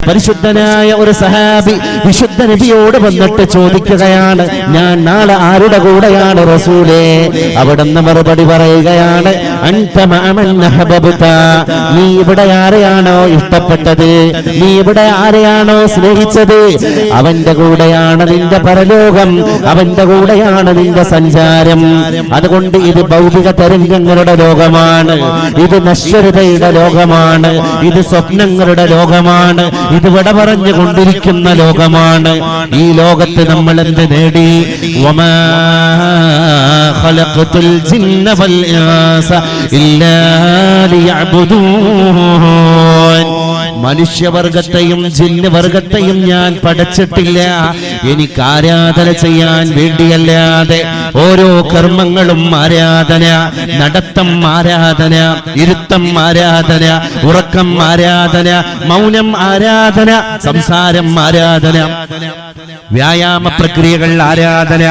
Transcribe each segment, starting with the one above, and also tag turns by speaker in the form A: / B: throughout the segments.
A: പരിശുദ്ധനായ ഒരു സഹാബി വിശുദ്ധ നബിയോട് വന്നിട്ട് ചോദിക്കുകയാണ്, ഞാൻ നാളെ ആരുടെ കൂടെയാണ് റസൂലേ? അവിടുന്ന് മറുപടി പറയുകയാണ്, അൻത മഅമൻ അഹബബ്ത, നീ ഇവിടെ ആരെയാണോ ഇഷ്ടപ്പെട്ടത്, നീ ഇവിടെ ആരെയാണോ സ്നേഹിച്ചത്, അവന്റെ കൂടെയാണ് നിന്റെ പരലോകം, അവന്റെ കൂടെയാണ് നിന്റെ സഞ്ചാരം. അതുകൊണ്ട് ഇത് ഭൗതിക തരംഗങ്ങളുടെ ലോകമാണ്, ഇത് നശ്വരതയുടെ ലോകമാണ്, ഇത് സ്വപ്നങ്ങളുടെ ലോകമാണ്, ഇത് വിട പറഞ്ഞുകൊണ്ടിരിക്കുന്ന ലോകമാണ്. ഈ ലോകത്ത് നമ്മൾ എന്ത് നേടി? വമാ ഖലഖതുൽ ജിന്ന വൽ ഇൻസ ഇല്ലാ ലിയഅ്ബുദൂൻ. മനുഷ്യവർഗത്തെയും ജിന്നുവർഗത്തെയും ഞാൻ പടച്ചിട്ടില്ല എനിക്ക് ആരാധന ചെയ്യാൻ വേണ്ടിയല്ലാതെ. ഓരോ കർമ്മങ്ങളും ആരാധന, നടത്തം ആരാധന, ഇരുത്തം ആരാധന, ഉറക്കം ആരാധന, മൗനം ആരാധന, സംസാരം ആരാധന, വ്യായാമ പ്രക്രിയകൾ ആരാധന,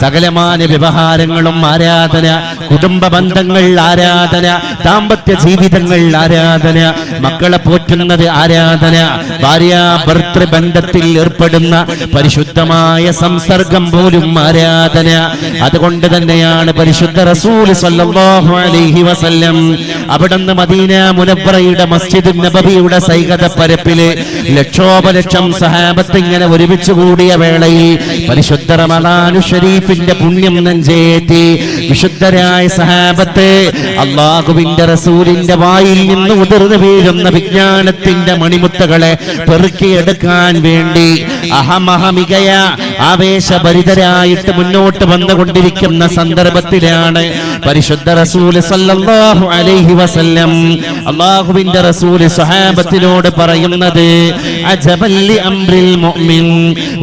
A: സകലമാന വ്യവഹാരങ്ങളും ആരാധന, കുടുംബ ബന്ധങ്ങൾ ആരാധന, ദാമ്പത്യ ജീവിതങ്ങൾ ആരാധന, മക്കളെ പോറ്റുന്നത് ആരാധന, ഭാര്യ ഭർത്തൃ ബന്ധത്തിൽ ഏർപ്പെടുന്ന പരിശുദ്ധമായ സംസർഗം പോലും ആരാധന. അതുകൊണ്ട് തന്നെയാണ് പരിശുദ്ധ റസൂൽ സല്ലല്ലാഹു അലൈഹി വസല്ലം അവിടുന്ന് മദീന മുനവ്വറയുടെ മസ്ജിദ് നബവിയുടെ സൈകത പരപ്പില് ലക്ഷോപലക്ഷം സഹാബത്ത് ഇങ്ങനെ ഒരുമിച്ച് കൂടിയ വേളയിൽ പരിശുദ്ധ റമളാനു ശരീഫിന്റെ പുണ്യം നെഞ്ചേറ്റി വിശുദ്ധരായ സഹാബത്ത് അല്ലാഹുവിന്റെ റസൂലിന്റെ വായിൽ നിന്ന് ഉതിർന്നു വീഴുന്ന വിജ്ഞാനത്തിന്റെ മണിമുത്തുകളെ പെറുക്കിയെടുക്കാൻ വേണ്ടി അഹമഹമികയ ആവേശഭരിതരായിട്ട് മുന്നോട്ട് വന്നുകൊണ്ടിരിക്കുന്ന സന്ദർഭത്തിലാണ് പരിശുദ്ധ റസൂൽ സല്ലല്ലാഹു അലൈഹി വസല്ലം അല്ലാഹുവിന്റെ റസൂൽ സ്വഹാബത്തിനോട് പറയുന്നത്, അജബൽ ലി അംറിൽ മുഅ്മിൻ,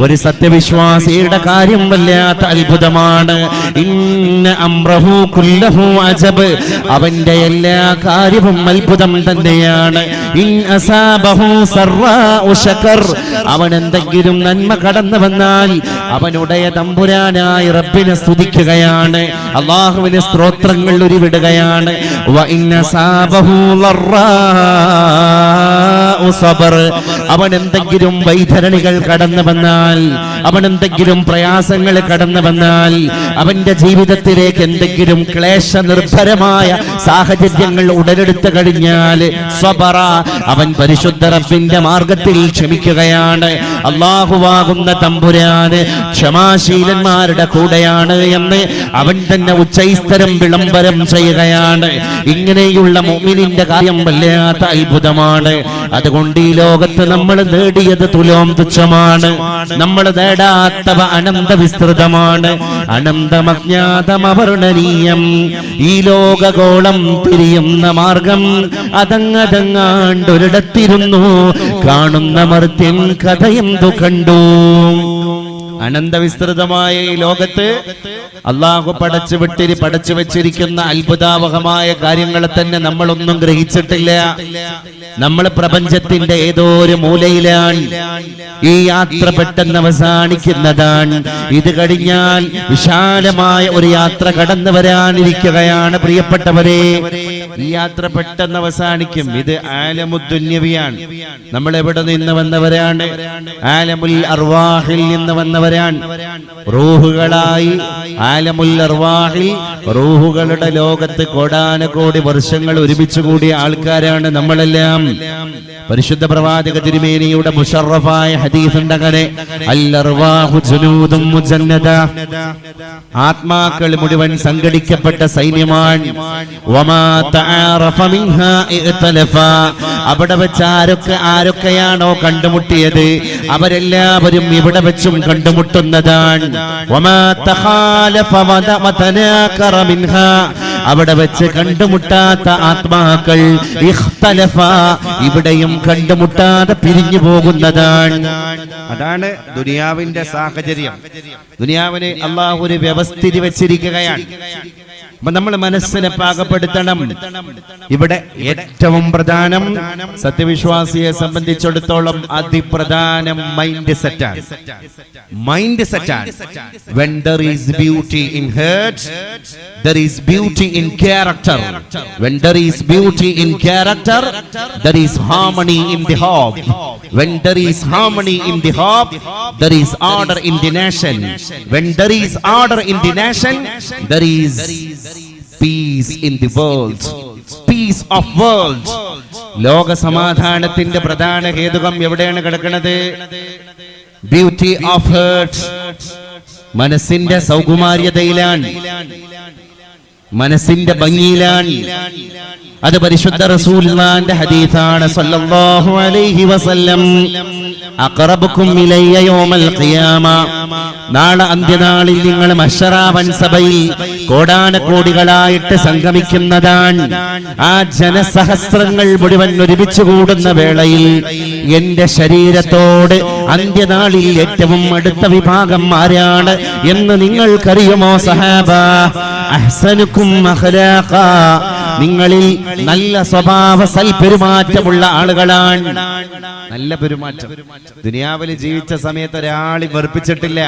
A: ഒരു സത്യവിശ്വാസിയുടെ കാര്യം വല്ലാത്ത അത്ഭുതമാണ്. ഇന്ന അംറഹു കുല്ലഹു അജബ്, അവന്റെ എല്ലാ കാര്യവും അത്ഭുതം തന്നെയാണ്. ഇൻ അസാബഹു സറാഉ ശകർ, അവൻ എന്തെങ്കിലും നന്മ കടന്നു വന്നാൽ അവനുடைய തമ്പുരാനായ റബ്ബിനെ സ്തുതിക്കുകയാണ്, അല്ലാഹുവിനെ സ്തോത്രങ്ങൾ ഉരുവിടുകയാണ്. വ ഇൻ അസാബഹു ലറാഉ സബർ, അവൻ എന്തെങ്കിലും വൈതരണികൾ കടന്നു വന്നാൽ, അവൻ എന്തെങ്കിലും പ്രയാസങ്ങൾ കടന്നു വന്നാൽ, അവന്റെ ജീവിതത്തിലേക്ക് എന്തെങ്കിലും ക്ലേശ നിർഭരമായ സാഹചര്യങ്ങൾ ഉടലെടുത്തു കഴിഞ്ഞാൽ സബറ, അവൻ പരിശുദ്ധ റബ്ബിന്റെ മാർഗത്തിൽ ക്ഷമിക്കുകയാണ്. അല്ലാഹുവാകുന്ന തമ്പുരാന് ക്ഷമാശീലന്മാരുടെ കൂടെയാണ് എന്ന് അവൻ തന്നെ ഉച്ചൈസ്തരം വിളംബരം ചെയ്യുകയാണ്. ഇങ്ങനെയുള്ള മുഅ്മിനിന്റെ കാര്യം വല്ലാത്ത അത്ഭുതമാണ്. അതുകൊണ്ട് ഈ ലോകത്ത് നമ്മൾ നേടിയത് തുലോം തുച്ഛമാണ്, നമ്മൾ നേടാത്തവ അനന്ത വിസ്തൃതമാണ്, അനന്തമജ്ഞാതമവർണ്ണനീയം. ഈ ലോകഗോളം തിരിയുന്ന മാർഗം അതങ്ങതങ്ങാണ്ടൊരിടത്തിരുന്നു കാണുന്ന മർത്യൻ കഥയെന്തു കണ്ടു. അനന്തവിസ്തൃതമായ ഈ ലോകത്ത് അള്ളാഹു പടച്ചു വെച്ചിരിക്കുന്ന അത്ഭുതാവഹമായ കാര്യങ്ങളെ തന്നെ നമ്മളൊന്നും ഗ്രഹിച്ചിട്ടില്ല. നമ്മൾ പ്രപഞ്ചത്തിന്റെ ഏതോ ഒരു മൂലയിലാണ്. ഈ യാത്ര പെട്ടെന്ന് അവസാനിക്കുന്നതാണ്. ഇത് കഴിഞ്ഞാൽ വിശാലമായ ഒരു യാത്ര കടന്നു വരാനിരിക്കുകയാണ്. പ്രിയപ്പെട്ടവരെ, ഈ യാത്ര പെട്ടെന്ന് അവസാനിക്കും. ഇത് ആലമുദ്ദുന്യവിയാണ്. നമ്മൾ എവിടെ നിന്ന് വന്നവരാണ്? ആലമുൽ അർവാഹിൽ നിന്ന് വന്നവരാണ്. റൂഹുകളായി ആലമുൽ അർവാഹിൽ, റൂഹുകളുടെ ലോകത്ത് കോടാനകോടി വർഷങ്ങൾ ഒരുമിച്ച് കൂടിയ ആൾക്കാരാണ് നമ്മളെല്ലാം. പരിശുദ്ധ പ്രവാചക തിരുമേനിയുടെ മുശറഫായ ഹദീസ് ഉണ്ടങ്ങനെ, അൽ അർവാഹു ജുനൂദും മുജന്നദ, ആത്മാക്കൾ മുഴുവൻ സംഘടിക്കപ്പെട്ട സൈന്യമാണ്. വമാ തആറഫ മിൻഹാ ഇഖ്തലഫ, അവിടെ വെച്ച് ആരൊക്കെയാണോ കണ്ടുമുട്ടിയത് അവരെല്ലാവരും ഇവിടെ വെച്ചും കണ്ടുമുട്ടുന്നതാണ്. വമാ തഖാലഫ വതനാകറ മിൻഹാ, അവിടെ വെച്ച് കണ്ടുമുട്ടാത്ത ആത്മാക്കൾ ഇഖ്തലഫ, ഇവിടെയും കണ്ടുമുട്ടാതെ പിരിഞ്ഞു പോകുന്നതാണ്. അതാണ് ദുനിയാവിന്റെ സാഹചര്യം. ദുനിയാവിന് അല്ലാഹു ഒരു വ്യവസ്ഥിതി വെച്ചിരിക്കുകയാണ്. അപ്പൊ നമ്മൾ മനസ്സിനെ പാകപ്പെടുത്തണം. ഇവിടെ ഏറ്റവും പ്രധാനം സത്യവിശ്വാസിയെ സംബന്ധിച്ചിടത്തോളം അതിപ്രധാനം മൈൻഡ് സെറ്റാണ്. മൈൻഡ് സെറ്റാണ്. When there is beauty in heart, there is beauty in character. When there is beauty in character, there is harmony in the hope. When there is harmony in the hope, there is order in the nation. When there is order in the nation, there is peace in the world. Peace of world. ലോക സമാധാനത്തിന്റെ പ്രധാന ഹേതുകം എവിടെയാണ് കിടക്കുന്നത്? Beauty of heart. മനസ്സിന്റെ സൗകുമാര്യതയിലാണ്, മനസ്സിന്റെ ഭംഗിയിലാണ്. അത് പരിശുദ്ധ റസൂലുള്ളാഹിന്റെ ഹദീസാണ് സല്ലല്ലാഹു അലൈഹി വസല്ലം. അഖറബുക്കും ഇലയ്യ യൗമൽ ഖിയാമ. നാളെ അന്ത്യനാളിൽ നിങ്ങൾ മഹ്ശറാവൻ സഭയിൽ കോടാനക്കോടികളായിട്ട് സംഗമിക്കുന്നതാണ്. ആ ജനസഹസ്രങ്ങൾ മുഴുവൻ ഒരുമിച്ച് കൂടുന്ന വേളയിൽ എന്റെ ശരീരത്തോട് അന്ത്യനാളിൽ ഏറ്റവും അടുത്ത വിഭാഗം ആരാണ് എന്ന് നിങ്ങൾക്കറിയുമോ സഹാബ? അഹ്സനുക്കും അഖ്ലാഖ. നിങ്ങളിൽ നല്ല സ്വഭാവ സൽപെരുമാറ്റമുള്ള ആളുകളാണ്. നല്ല പെരുമാറ്റം. ദുനിയാവിൽ ജീവിച്ച സമയത്ത് ഒരാളെ വെറുപ്പിച്ചിട്ടില്ല.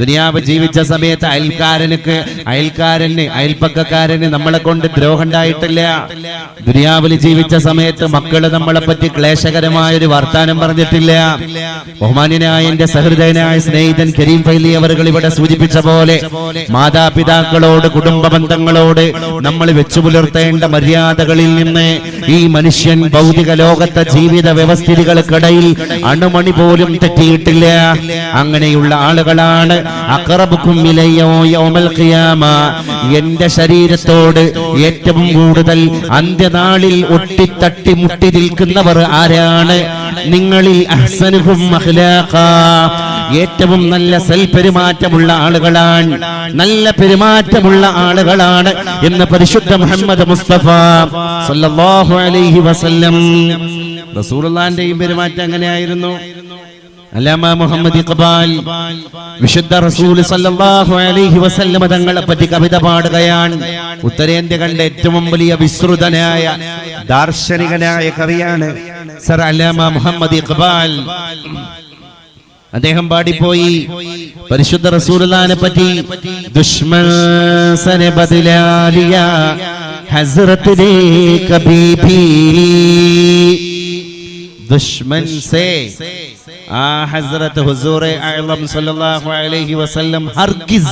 A: ദുനിയാവ് ജീവിച്ച സമയത്ത് അയൽപ്പക്കക്കാരന് നമ്മളെ കൊണ്ട് ദ്രോഹം ഉണ്ടായിട്ടില്ല. ദുനിയാവിൽ ജീവിച്ച സമയത്ത് മക്കള് നമ്മളെ പറ്റി ക്ലേശകരമായ ഒരു വർത്താനം പറഞ്ഞിട്ടില്ല. ബഹുമാന്യനായ എന്റെ സഹൃദയനായ സ്നേഹിതൻ കരീം ഫൈലി അവர்கள் ഇവിടെ സൂചിപ്പിച്ച പോലെ മാതാപിതാക്കളോട്, കുടുംബ ബന്ധങ്ങളോട് നമ്മൾ വെച്ചു പുലർത്തേണ്ട മര്യാദകളിൽ നിന്ന് ഈ മനുഷ്യൻ ഭൗതിക ലോകത്തെ ജീവിത വ്യവസ്ഥിതികൾക്കിടയിൽ അണുമണി പോലും തെറ്റിയിട്ടില്ല. അങ്ങനെയുള്ള ആളുകളാണ് അഖറബുക്കും ഇലയ്യ യൗമൽ ഖിയാമ. എന്റെ ശരീരത്തോട് ഏറ്റവും കൂടുതൽ അന്ത്യനാളിൽ ഒട്ടിത്തട്ടി മുട്ടി നിൽക്കുന്നവർ ആരാണ്? നിങ്ങളിൽ അഹ്സനുഹും അഖ്ലാഖ. ഏറ്റവും നല്ല സൽപെരുമാറ്റമുള്ള ആളുകളാണ്, നല്ല പെരുമാറ്റമുള്ള ആളുകളാണ് എന്ന് പരിശുദ്ധ മുഹമ്മദ് മുസ്തഫ സല്ലല്ലാഹു അലൈഹി വസല്ലം. റസൂലുള്ളാഹിന്റെയും പെരുമാറ്റം എങ്ങനെയായിരുന്നു? അല്ലാമ മുഹമ്മദ് ഇഖ്ബാൽ വിശുദ്ധ റസൂൽ സല്ലല്ലാഹു അലൈഹി വസല്ലം തങ്ങളെ പറ്റി കവിത പാടുകയാണ്. ഉത്തരേന്ത്യ കണ്ട ഏറ്റവും വലിയ വിസ്തൃതനായ ദാർശനികനായ കവിയാണ് സർ അല്ലാമ മുഹമ്മദ് ഇഖ്ബാൽ. അദ്ദേഹം പാടിപ്പോയി പരിശുദ്ധ റസൂലുള്ളാഹിനെ പറ്റി. ദുശ്മൻ സനെ ബദലാ ലിയാ ഹസ്രത് ने कभी भी दुश्मन से हजरत हुजूर आलम सल्लल्लाहु अलैहि वसल्लम हरगिज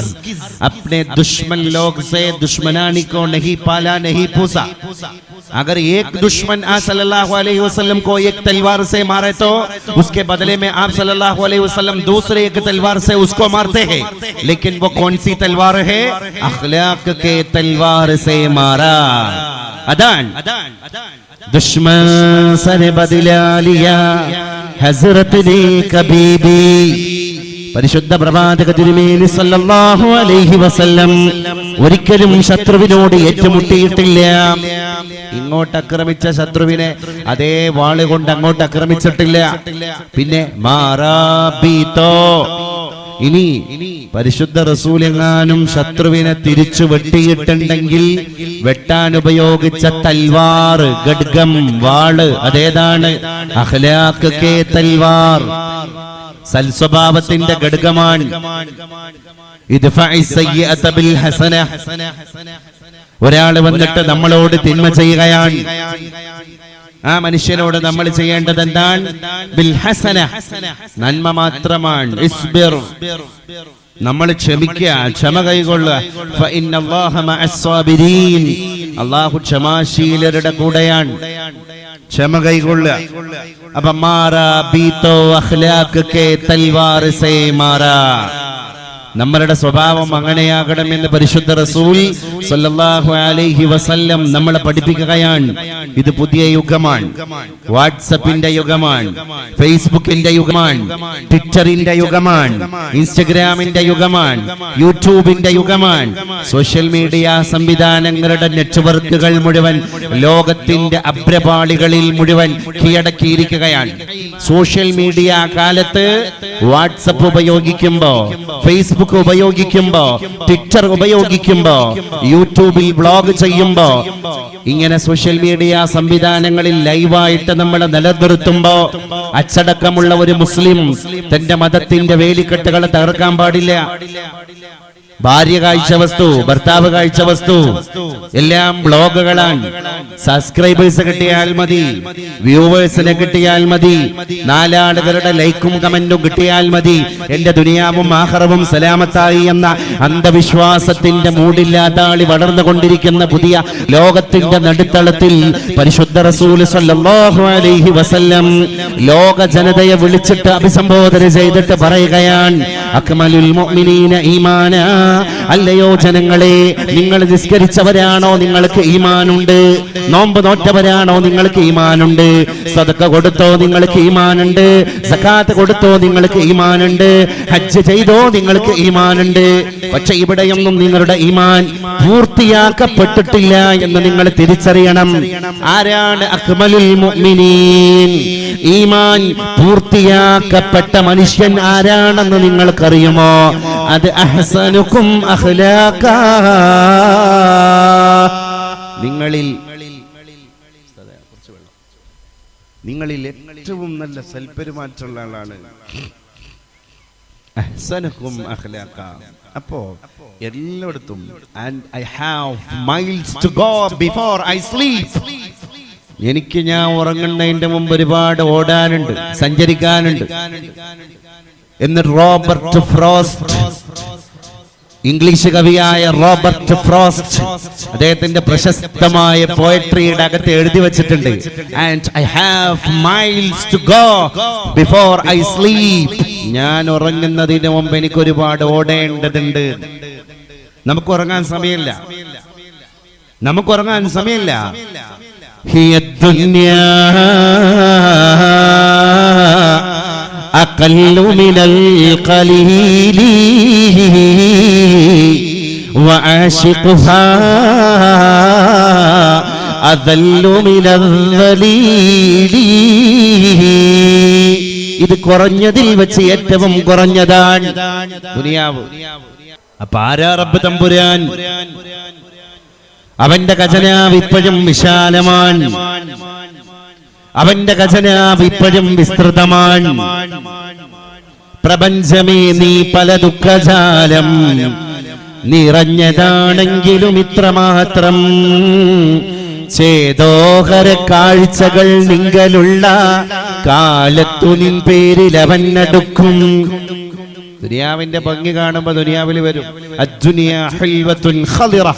A: अपने दुश्मन लोग से दुश्मनानी को नहीं पाला, नहीं पूछा. अगर एक दुश्मन आप सल्लल्लाहु अलैहि वसल्लम को एक तलवार से मारे तो उसके बदले में आप सल्लल्लाहु अलैहि वसल्लम दूसरे एक तलवार से उसको मारते हैं. लेकिन वो कौन सी तलवार है? अखलाक के तलवार से मारा. अदान दुश्मन सने बदला लिया हजरत ने कभी भी. പരിശുദ്ധ പ്രവാചക തിരുമേനി സല്ലല്ലാഹു അലൈഹി വസല്ലം ഒരിക്കലും ശത്രുവിനോട് ഏറ്റുമുട്ടിയിട്ടില്ല. ഇങ്ങോട്ട് ആക്രമിച്ച ശത്രുവിനെ അതേ വാള് കൊണ്ട് അങ്ങോട്ട് ആക്രമിച്ചിട്ടില്ല. പിന്നെ മാറാബീതോ. ഇനി പരിശുദ്ധ റസൂലെങ്ങാനും ശത്രുവിനെ തിരിച്ചു വെട്ടിയിട്ടുണ്ടെങ്കിൽ വെട്ടാൻ ഉപയോഗിച്ച തൽവാർ, ഖഡ്ഗം, വാള് അതേതാണ്? അഖ്ലാഖ് കേ തൽവാർ. സൽസ്വഭാവത്തിന്റെ ഘടകമാണ്. ഒരാൾ വന്നിട്ട് നമ്മളോട് തിന്മ ചെയ്യുകയാണ്. ആ മനുഷ്യനോട് നമ്മൾ ചെയ്യേണ്ടത് എന്താണ്? ബിൽ ഹസന, നന്മ മാത്രമാണ്. ഇസ്ബിർ, നമ്മൾ ക്ഷമിക്കുക, ക്ഷമ കൈകൊള്ളുക. ഫഇന്നല്ലാഹ മഅസ്സാബിരീൻ, അല്ലാഹു ക്ഷമാശീലരുടെ കൂടെയാണ്. ക്ഷമ കൈകൊള്ളുക. അപ്പൊ മാറാ ബീതോ അഖ്ലാഖ് കേ തൽവാർ സേ മാറാ. നമ്മളുടെ സ്വഭാവം അങ്ങനെയാകണമെന്ന് പരിശുദ്ധ റസൂൽ സല്ലല്ലാഹു അലൈഹി വസല്ലം നമ്മളെ പഠിപ്പിക്കുകയാണ്. ഇത് പുതിയ യുഗമാണ്. വാട്സപ്പിന്റെ യുഗമാണ്, ഫേസ്ബുക്കിന്റെ യുഗമാണ്, ട്വിറ്ററിന്റെ യുഗമാണ്, ഇൻസ്റ്റഗ്രാമിന്റെ യുഗമാണ്, യൂട്യൂബിന്റെ യുഗമാണ്. സോഷ്യൽ മീഡിയ സംവിധാനങ്ങളുടെ നെറ്റ്വർക്കുകൾ മുഴുവൻ ലോകത്തിന്റെ അഗ്രപാളികളിൽ മുഴുവൻ കീഴടക്കിയിരിക്കുകയാണ്. സോഷ്യൽ മീഡിയ കാലത്ത് വാട്സപ്പ് ഉപയോഗിക്കുമ്പോ, ഫേസ്ബുക്ക് ഫേസ്ബുക്ക് ഉപയോഗിക്കുമ്പോ, ട്വിറ്റർ ഉപയോഗിക്കുമ്പോ, യൂട്യൂബിൽ ബ്ലോഗ് ചെയ്യുമ്പോ, ഇങ്ങനെ സോഷ്യൽ മീഡിയ സംവിധാനങ്ങളിൽ ലൈവായിട്ട് നമ്മൾ നിലനിർത്തുമ്പോ അച്ചടക്കമുള്ള ഒരു മുസ്ലിം തന്റെ മതത്തിന്റെ വേലിക്കെട്ടുകളെ തകർക്കാൻ പാടില്ല. ഭാര്യ കാഴ്ച വസ്തു, ഭർത്താവ് കാഴ്ച വസ്തു, എല്ലാം ബ്ലോഗുകളാണ്. സബ്സ്ക്രൈബേഴ്സ് കിട്ടിയാൽ മതി, വ്യൂവേഴ്സിനെ കിട്ടിയാൽ മതി, നാലാളുകളുടെ ലൈക്കും കമന്റും കിട്ടിയാൽ മതി, എന്റെ ദുനിയാവും ആഖിറവും സലാമത്തായി എന്ന അന്ധവിശ്വാസത്തിന്റെ മൂടില്ലാതാളി വളർന്നുകൊണ്ടിരിക്കുന്ന പുതിയ ലോകത്തിന്റെ നടുത്തളത്തിൽ പരിശുദ്ധ റസൂൽ സ്വല്ലല്ലാഹു അലൈഹി വസല്ലം ലോക ജനതയെ വിളിച്ചിട്ട് അഭിസംബോധന ചെയ്തിട്ട് പറയുകയാണ്, അക്മലുൽ മുഅ്മിനീന ഈമാന, അല്ലയോ ജനങ്ങളെ, നിങ്ങൾ നിസ്കരിച്ചവരാണോ നിങ്ങൾക്ക് ഈമാനുണ്ട്? നോമ്പ് നോറ്റവരാണോ നിങ്ങൾക്ക് ഈമാനുണ്ട്? സദഖ കൊടുത്തോ നിങ്ങൾക്ക് ഈമാനുണ്ട്? സകാത്ത് കൊടുത്തോ നിങ്ങൾക്ക് ഈമാനുണ്ട്? ഹജ്ജ് ചെയ്തോ നിങ്ങൾക്ക് ഈമാനുണ്ട്? പക്ഷെ ഇവിടെയൊന്നും നിങ്ങളുടെ ഈമാൻ പൂർത്തിയാക്കപ്പെട്ടിട്ടില്ല എന്ന് നിങ്ങൾ തിരിച്ചറിയണം. ആരാണ് അക്മലുൽ മുഅ്മിനീൻ? ഈമാൻ പൂർത്തിയാക്കപ്പെട്ട മനുഷ്യൻ ആരാണെന്ന് നിങ്ങൾക്കറിയുമോ? അത് അഹ്സനുക്കും അഖ്ലാഖാ, നിങ്ങളിൽ ഏറ്റവും നല്ല സൽപെരുമാറ്റമുള്ള ആളാണ് അഹ്സനുക്കും അഖ്ലാഖാ. അപ്പോ എല്ലായിടത്തും and I have miles to go before I sleep, എനിക്ക് ഞാൻ ഉറങ്ങുന്നതിന്റെ മുമ്പ് ഒരുപാട് ഓടാനുണ്ട്, സഞ്ചരിക്കാനുണ്ട് എന്ന് റോബർട്ട് ഫ്രോസ്റ്റ്, ഇംഗ്ലീഷ് കവിയായ റോബർട്ട് ഫ്രോസ്റ്റ് അദ്ദേഹത്തിന്റെ പ്രശസ്തമായ പോയട്രിയുടെ അകത്ത് എഴുതി വെച്ചിട്ടുണ്ട്, and I have miles to go before I sleep. ഞാൻ ഉറങ്ങുന്നതിന് മുമ്പ് എനിക്ക് ഒരുപാട് ഓടേണ്ടതുണ്ട്. നമുക്ക് ഉറങ്ങാൻ സമയമില്ല, നമുക്കുറങ്ങാൻ സമയമില്ല. ഹിയ ദുനിയാ അഖല്ലു മിനൽ ഖലീലി വഅശിഖുഹാ അദല്ലു മിനൽ ദലീലി. ഇത് കുറഞ്ഞതിൽ വെച്ച് ഏറ്റവും കുറഞ്ഞതാണ് ദുനിയാവ്. അപ്പൊ ആരാ റബ്ബ് തമ്പുരാൻ? അവന്റെ ഖജനാവ് ഇപ്പോഴും വിശാലമാണ്, അവന്റെ ഖജനാവ് ഇപ്പോഴും വിസ്തൃതമാണ്. പ്രപഞ്ചമേ നീ പല ദുഃഖജാലം നിറഞ്ഞതാണെങ്കിലും ഇത്രമാത്രം ചേതോഹര കാഴ്ചകൾ നിങ്കലുള്ള കാലത്തു നിൻ പേരിൽ അവൻ അടുക്കും. ദുനിയാവിന്റെ ഭംഗി കാണുമ്പോ ദുനിയാവിൽ വരും അദ്ദുനിയ ഹൽവത്തുൻ ഖളിറ.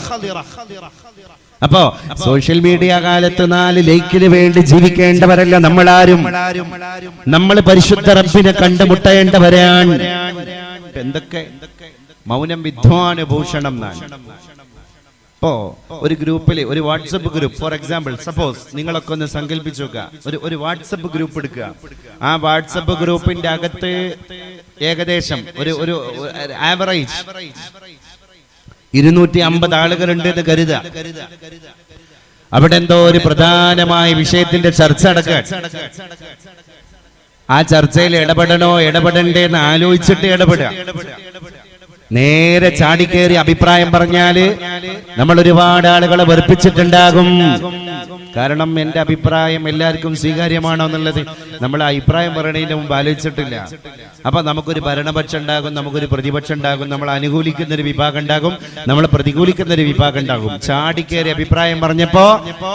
A: അപ്പോ സോഷ്യൽ മീഡിയ കാലത്ത് 4 ലൈക്കിന് വേണ്ടി ജീവിക്കേണ്ടവരല്ല നമ്മളാരും. നമ്മൾ പരിശുദ്ധ റബ്ബിനെ കണ്ടുമുട്ടേണ്ടവരാണ്. എന്തൊക്കെ മൗനം വിദ്വാന് ഭൂഷണം. ഇപ്പോ ഒരു ഗ്രൂപ്പില്, ഒരു WhatsApp group, for example suppose നിങ്ങളൊക്കെ ഒന്ന് സങ്കല്പിച്ചു നോക്കുക, ഒരു വാട്സപ്പ് ഗ്രൂപ്പ് എടുക്കുക. ആ വാട്സപ്പ് ഗ്രൂപ്പിന്റെ അകത്ത് ഏകദേശം ഒരു ആവറേജ് 250 ആളുകളുണ്ട് എന്ന് കരുതുക. അവിടെ എന്തോ ഒരു പ്രധാനമായ വിഷയത്തിന്റെ ചർച്ച നടക്കുക. ആ ചർച്ചയിൽ ഇടപെടണ്ടേ എന്ന് ആലോചിച്ചിട്ട് ഇടപെടുക. നേരെ ചാടിക്കേറി അഭിപ്രായം പറഞ്ഞാല് നമ്മൾ ഒരുപാട് ആളുകളെ വെറുപ്പിച്ചിട്ടുണ്ടാകും. കാരണം എന്റെ അഭിപ്രായം എല്ലാവർക്കും സ്വീകാര്യമാണോ എന്നുള്ളത് നമ്മൾ അഭിപ്രായം പറയുന്നതിന് മുമ്പ് ആലോചിച്ചിട്ടില്ല. അപ്പൊ നമുക്കൊരു ഭരണപക്ഷം ഉണ്ടാകും, നമുക്കൊരു പ്രതിപക്ഷം ഉണ്ടാകും, നമ്മൾ അനുകൂലിക്കുന്ന ഒരു വിഭാഗം ഉണ്ടാകും, നമ്മൾ പ്രതികൂലിക്കുന്ന ഒരു വിഭാഗം ഉണ്ടാകും. ചാടിക്കേറി അഭിപ്രായം പറഞ്ഞപ്പോ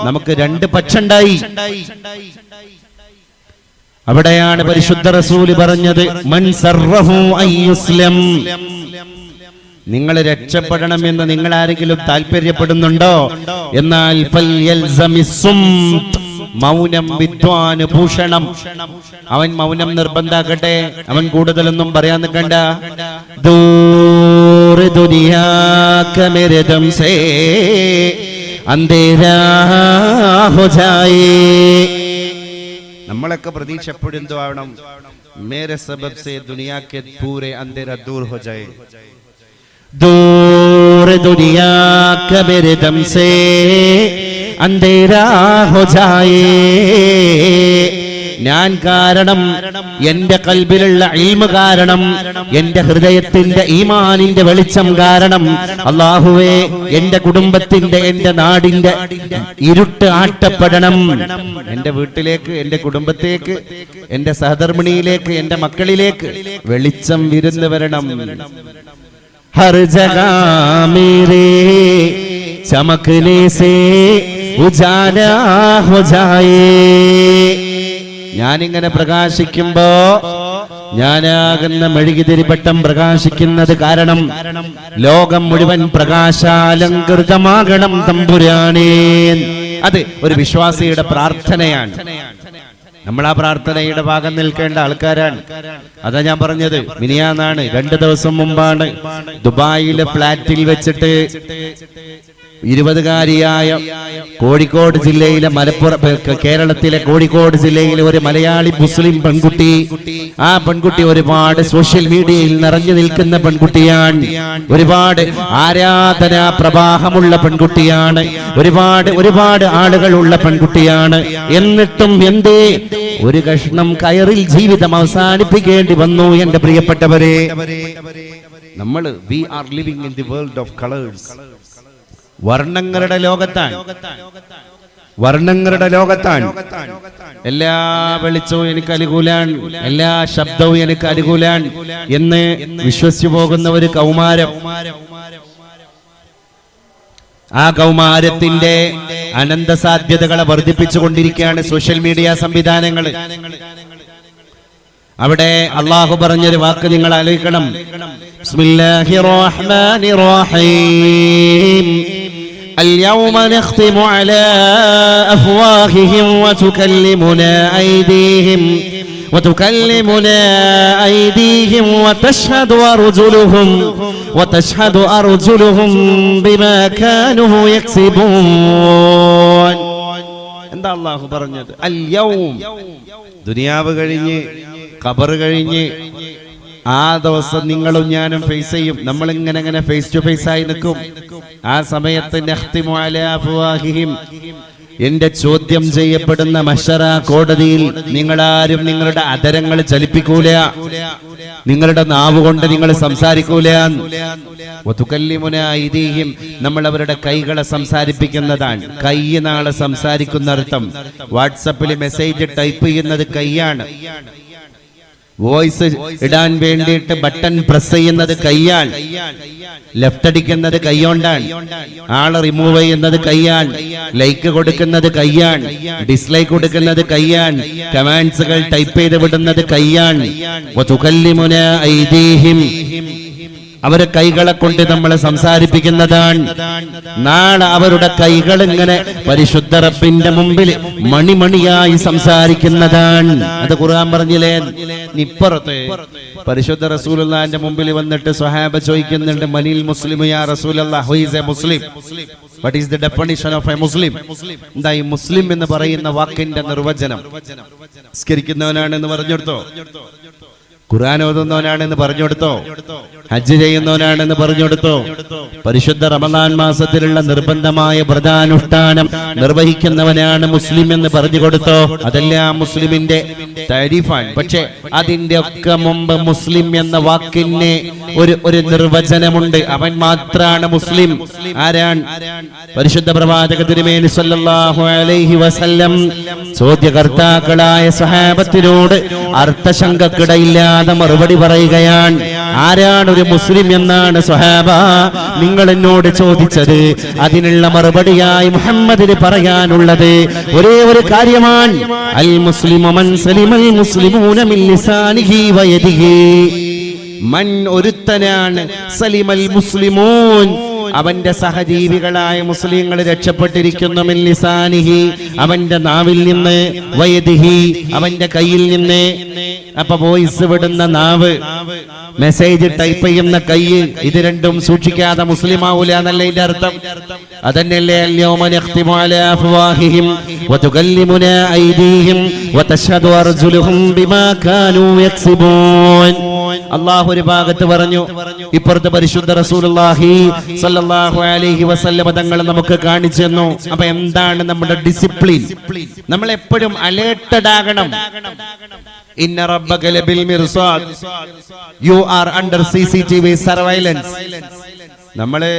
A: നമുക്ക് 2 പക്ഷം ഉണ്ടായി. അവിടെയാണ് പരിശുദ്ധ റസൂല് പറഞ്ഞത്, മൻ സർറഹു അയ്യുസ്ലം, നിങ്ങൾ രക്ഷപ്പെടണമെന്ന് നിങ്ങൾ ആരെങ്കിലും താല്പര്യപ്പെടുന്നുണ്ടോ? എന്നാൽ മൗനം വിദ്വാന് ഭൂഷണം. അവൻ മൗനം നിർബന്ധാക്കട്ടെ, അവൻ കൂടുതലൊന്നും പറയാൻ നിൽക്കണ്ട. ദൂർ ദുനിയാ ക മേരെ ദം സേ അന്ധേരാ ഹോ ജായേ. നമ്മളൊക്കെ പ്രതീക്ഷ എപ്പോഴും എന്തോ ആവണം, മേരെ സബബ് സേ ദുനിയാ കെ പൂരെ അന്ധേരാ ദൂർ ഹോ ജായേ. दूर दुनिया के मेरे दम से अंधेरा हो जाए. ഞാൻ കാരണം, എന്റെ ഖൽബിലുള്ള ഇൽമ് കാരണം, എന്റെ ഹൃദയത്തിന്റെ ഈമാനിന്റെ വെളിച്ചം കാരണം അല്ലാഹുവേ എന്റെ കുടുംബത്തിന്റെ, എന്റെ നാടിന്റെ ഇരുട്ട് ആട്ടപ്പെടണം. എന്റെ വീട്ടിലേക്ക്, എന്റെ കുടുംബത്തേക്ക്, എന്റെ സഹധർമ്മിണിയിലേക്ക്, എന്റെ മക്കളിലേക്ക് വെളിച്ചം വിരുന്നു വരണം. ഹർ ജഗാ മേരേ ചമക്നെ സേ ഉജാലാ ഹോ ജായേ. ഞാനിങ്ങനെ പ്രകാശിക്കുമ്പോ, ഞാനാകുന്ന മെഴുകുതിരിപ്പട്ടം പ്രകാശിക്കുന്നത് കാരണം ലോകം മുഴുവൻ പ്രകാശാലങ്കൃതമാകണം തമ്പുരാനേ. അത് ഒരു വിശ്വാസിയുടെ പ്രാർത്ഥനയാണ്. നമ്മൾ ആ പ്രാർത്ഥനയുടെ ഭാഗം നിൽക്കേണ്ട ആൾക്കാരാണ്. അതാ ഞാൻ പറഞ്ഞത്, മിനിയാന്നാണ്, 2 ദിവസം മുമ്പാണ് ദുബായിലെ ഫ്ലാറ്റിൽ വെച്ചിട്ട് 20-കാരിയായ കോഴിക്കോട് ജില്ലയിലെ കേരളത്തിലെ കോഴിക്കോട് ജില്ലയിലെ ഒരു മലയാളി മുസ്ലിം പെൺകുട്ടി, ആ പെൺകുട്ടി ഒരുപാട് സോഷ്യൽ മീഡിയയിൽ നിറഞ്ഞു നിൽക്കുന്ന പെൺകുട്ടിയാണ്. ഒരുപാട് ആരാധനാ പ്രവാഹമുള്ള പെൺകുട്ടിയാണ്. ഒരുപാട് ആളുകളുള്ള പെൺകുട്ടിയാണ്. എന്നിട്ടും എന്തേ ഒരു കഷ്ണം കയറിൽ ജീവിതം അവസാനിപ്പിക്കേണ്ടി വന്നു? എന്റെ പ്രിയപ്പെട്ടവരെ, നമ്മൾ we are living in the world of colours. വർണ്ണങ്ങളുടെ ലോകത്താണ്. എല്ലാ വെളിച്ചവും എനിക്ക് അനുകൂലാണ്, എല്ലാ ശബ്ദവും എനിക്ക് അനുകൂലാണ് എന്ന് വിശ്വസിച്ചു പോകുന്ന ഒരു കൗമാരം. ആ കൗമാരത്തിന്റെ അനന്ത സാധ്യതകളെ വർദ്ധിപ്പിച്ചുകൊണ്ടിരിക്കുകയാണ് സോഷ്യൽ മീഡിയ സംവിധാനങ്ങൾ. അവിടെ അള്ളാഹു പറഞ്ഞൊരു വാക്ക് നിങ്ങൾ ആലോചിക്കണം. ബിസ്മില്ലാഹിർ റഹ്മാനിർ റഹീം. اليوم نختم على أفواههم وتكلمنا أيديهم وتشهد أرجلهم بما كانوا يكسبون. എന്താ അല്ലാഹു പറഞ്ഞത്? അൽ യൗം, ദുനിയാവ് കഴിഞ്ഞ് ഖബർ കഴിഞ്ഞ് ആ ദിവസം നിങ്ങളും ഞാനും ഫേസ് ചെയ്യും. നമ്മളിങ്ങനെ ഫേസ് ടു ഫേസ് ആയി നിൽക്കും. ആ സമയത്ത് നഖ്തിമു അലാ അഫ്വാഹിഹിം, എന്റെ ചോദ്യം ചെയ്യപ്പെടുന്ന മഹ്ശറ കോടതിയിൽ നിങ്ങളാരും നിങ്ങളുടെ അധരങ്ങൾ ചലിപ്പിക്കൂല, നിങ്ങളുടെ നാവ് കൊണ്ട് നിങ്ങൾ സംസാരിക്കൂല. വതുകല്ലിമുനാ ഐദീഹിം, നമ്മൾ അവരുടെ കൈകളെ സംസാരിപ്പിക്കുന്നതാണ്. കൈ നാളെ സംസാരിക്കുന്ന അർത്ഥം. വാട്സപ്പിൽ മെസ്സേജ് ടൈപ്പ് ചെയ്യുന്നത് കൈയാണ്. വോയിസ് ഇടാൻ വേണ്ടിയിട്ട് ബട്ടൺ പ്രസ് ചെയ്യുന്നത് കൈയാണ്. ലെഫ്റ്റ് അടിക്കുന്നത് കൈകൊണ്ടാണ്. ആളെ റിമൂവ് ചെയ്യുന്നത് കൈയാണ്. ലൈക്ക് കൊടുക്കുന്നത് കൈയാണ്. ഡിസ്ലൈക്ക് കൊടുക്കുന്നത് കൈയാണ്. കമാൻഡ്സുകൾ ടൈപ്പ് ചെയ്ത് വിടുന്നത് കൈയാണ്. വതുകല്ലിമുനാ ഐദീഹിം, അവരെ കൈകളെ കൊണ്ട് നമ്മളെ സംസാരിപ്പിക്കുന്നതാണ്. നാളെ അവരുടെ കൈകൾ ഇങ്ങനെ പരിശുദ്ധ റബ്ബിന്റെ മുമ്പിൽ മണിമണിയായി സംസാരിക്കുന്നതാണ്. അത് ഖുർആൻ പറഞ്ഞില്ലേ? ഇപ്പുറത്ത് പരിശുദ്ധ റസൂലുള്ളാഹിന്റെ മുമ്പിൽ വന്നിട്ട് സ്വഹാബ ചോദിക്കുന്നുണ്ട്, മനിൽ മുസ്ലിം യാ റസൂലല്ലാഹ്, who is a Muslim? What is the definition of a Muslim? എന്താ ഈ മുസ്ലിം എന്ന് പറയുന്ന വാക്കിന്റെ നിർവചനം? നിസ്കരിക്കുന്നവനാണെന്ന് പറഞ്ഞെടുത്തോ? ഖുർആൻ ഓതുന്നവനാണെന്ന് പറഞ്ഞു കൊടുത്തോ? ഹജ്ജ് ചെയ്യുന്നവനാണെന്ന് പറഞ്ഞു കൊടുത്തോ? പരിശുദ്ധ റമദാൻ മാസത്തിലുള്ള നിർബന്ധമായ വ്രതാനുഷ്ഠാനം നിർവഹിക്കുന്നവനാണ് മുസ്ലിം എന്ന് പറഞ്ഞു കൊടുത്തോ? അതെല്ലാം മുസ്ലിമിന്റെ താരിഫാണ്. പക്ഷെ അതിന്റെ ഒക്കെ മുമ്പ് മുസ്ലിം എന്ന വാക്കിന് ഒരു നിർവചനമുണ്ട്. അവൻ മാത്രാണ് മുസ്ലിം. ആരാണ്? പരിശുദ്ധ പ്രവാചക തിരുമേനി സല്ലല്ലാഹു അലൈഹി വസല്ലം ചോദ്യകർത്താക്കളായ സ്വഹാബത്തിനോട് അർത്ഥശങ്കക്കിടയില്ലാതെ മറുപടി പറയുകയാണ്. ആരാണ് ഒരു മുസ്ലിം എന്നാണ് സ്വഹാബ നിങ്ങൾ എന്നോട് ചോദിച്ചത്? അതിനുള്ള മറുപടിയായി മുഹമ്മദിന് പറയാനുള്ളത് ഒരേ ഒരു കാര്യമാണ്. അൽ മുസ്ലിമു മൻ സലിമൽ മുസ്ലിമൂന മിൻ ലിസാനിഹി വയദിഹി. മൻ ഒരുത്തനാണ്, സലിമൽ മുസ്ലിമൂൻ അവന്റെ സഹജീവികളായ മുസ്ലിങ്ങൾ രക്ഷപ്പെട്ടിരിക്കുന്നു, മിൻ ലിസാനിഹി അവന്റെ നാവിൽ നിന്ന്, വയദിഹി അവന്റെ കയ്യിൽ നിന്ന്. അപ്പൊ വോയിസ് വിടുന്ന നാവ്, മെസ്സേജ് ടൈപ്പ് ചെയ്യുന്ന കൈ, ഇത് രണ്ടും സൂക്ഷിക്കാതെ മുസ്ലിം ആവൂല എന്നല്ല ഇതിന്റെ അർത്ഥം. അതന്നെയല്ലേ അൽയൗമ നഖ്തിമു അലാ അഫ്വാഹിഹിം വതുകല്ലിമുനാ ഐദീഹിം വതശ്ഹദു അർജുലുഹും ബിമാ കാനൂ യക്സിബൂൻ. അള്ളാഹു ഒരു ഭാഗത്ത് പറഞ്ഞു, ഇപ്പുറത്ത് പരിശുദ്ധ റസൂലുള്ളാഹി സ്വല്ലല്ലാഹു അലൈഹി വസല്ലം തങ്ങൾ നമുക്ക് കാണിച്ചു തന്നു. അപ്പൊ എന്താണ് നമ്മുടെ ഡിസിപ്ലിൻ? നമ്മൾ എപ്പോഴും അലേർട്ടഡ് ആകണം. ഇന്ന റബ്ബക ലബിൽ മിർസാദ്, you are under CCTV surveillance. നമ്മള്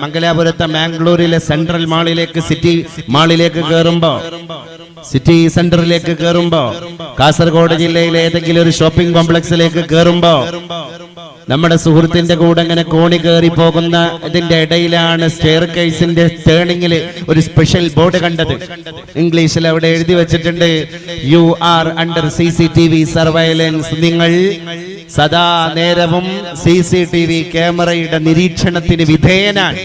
A: മംഗലാപുരത്തെ മാംഗ്ലൂരിലെ സെൻട്രൽ മാളിലേക്ക്, സിറ്റി മാളിലേക്ക് കയറുമ്പോ, സിറ്റി സെന്ററിലേക്ക് കയറുമ്പോ, കാസർഗോഡ് ജില്ലയിലെ ഏതെങ്കിലും ഒരു ഷോപ്പിംഗ് കോംപ്ലക്സിലേക്ക് കയറുമ്പോ, നമ്മുടെ സുഹൃത്തിന്റെ കൂടെ ഇങ്ങനെ കോണി കയറി പോകുന്ന ഇതിന്റെ ഇടയിലാണ് സ്റ്റെയർ കേസിന്റെ ടേണിംഗിൽ ഒരു സ്പെഷ്യൽ ബോർഡ് കണ്ടത്. ഇംഗ്ലീഷിൽ അവിടെ എഴുതി വെച്ചിട്ടുണ്ട്, U are under CCTV surveillance. നിങ്ങൾ സദാ നേരവും CCTV ക്യാമറയുടെ നിരീക്ഷണത്തിന് വിധേയനാണ്.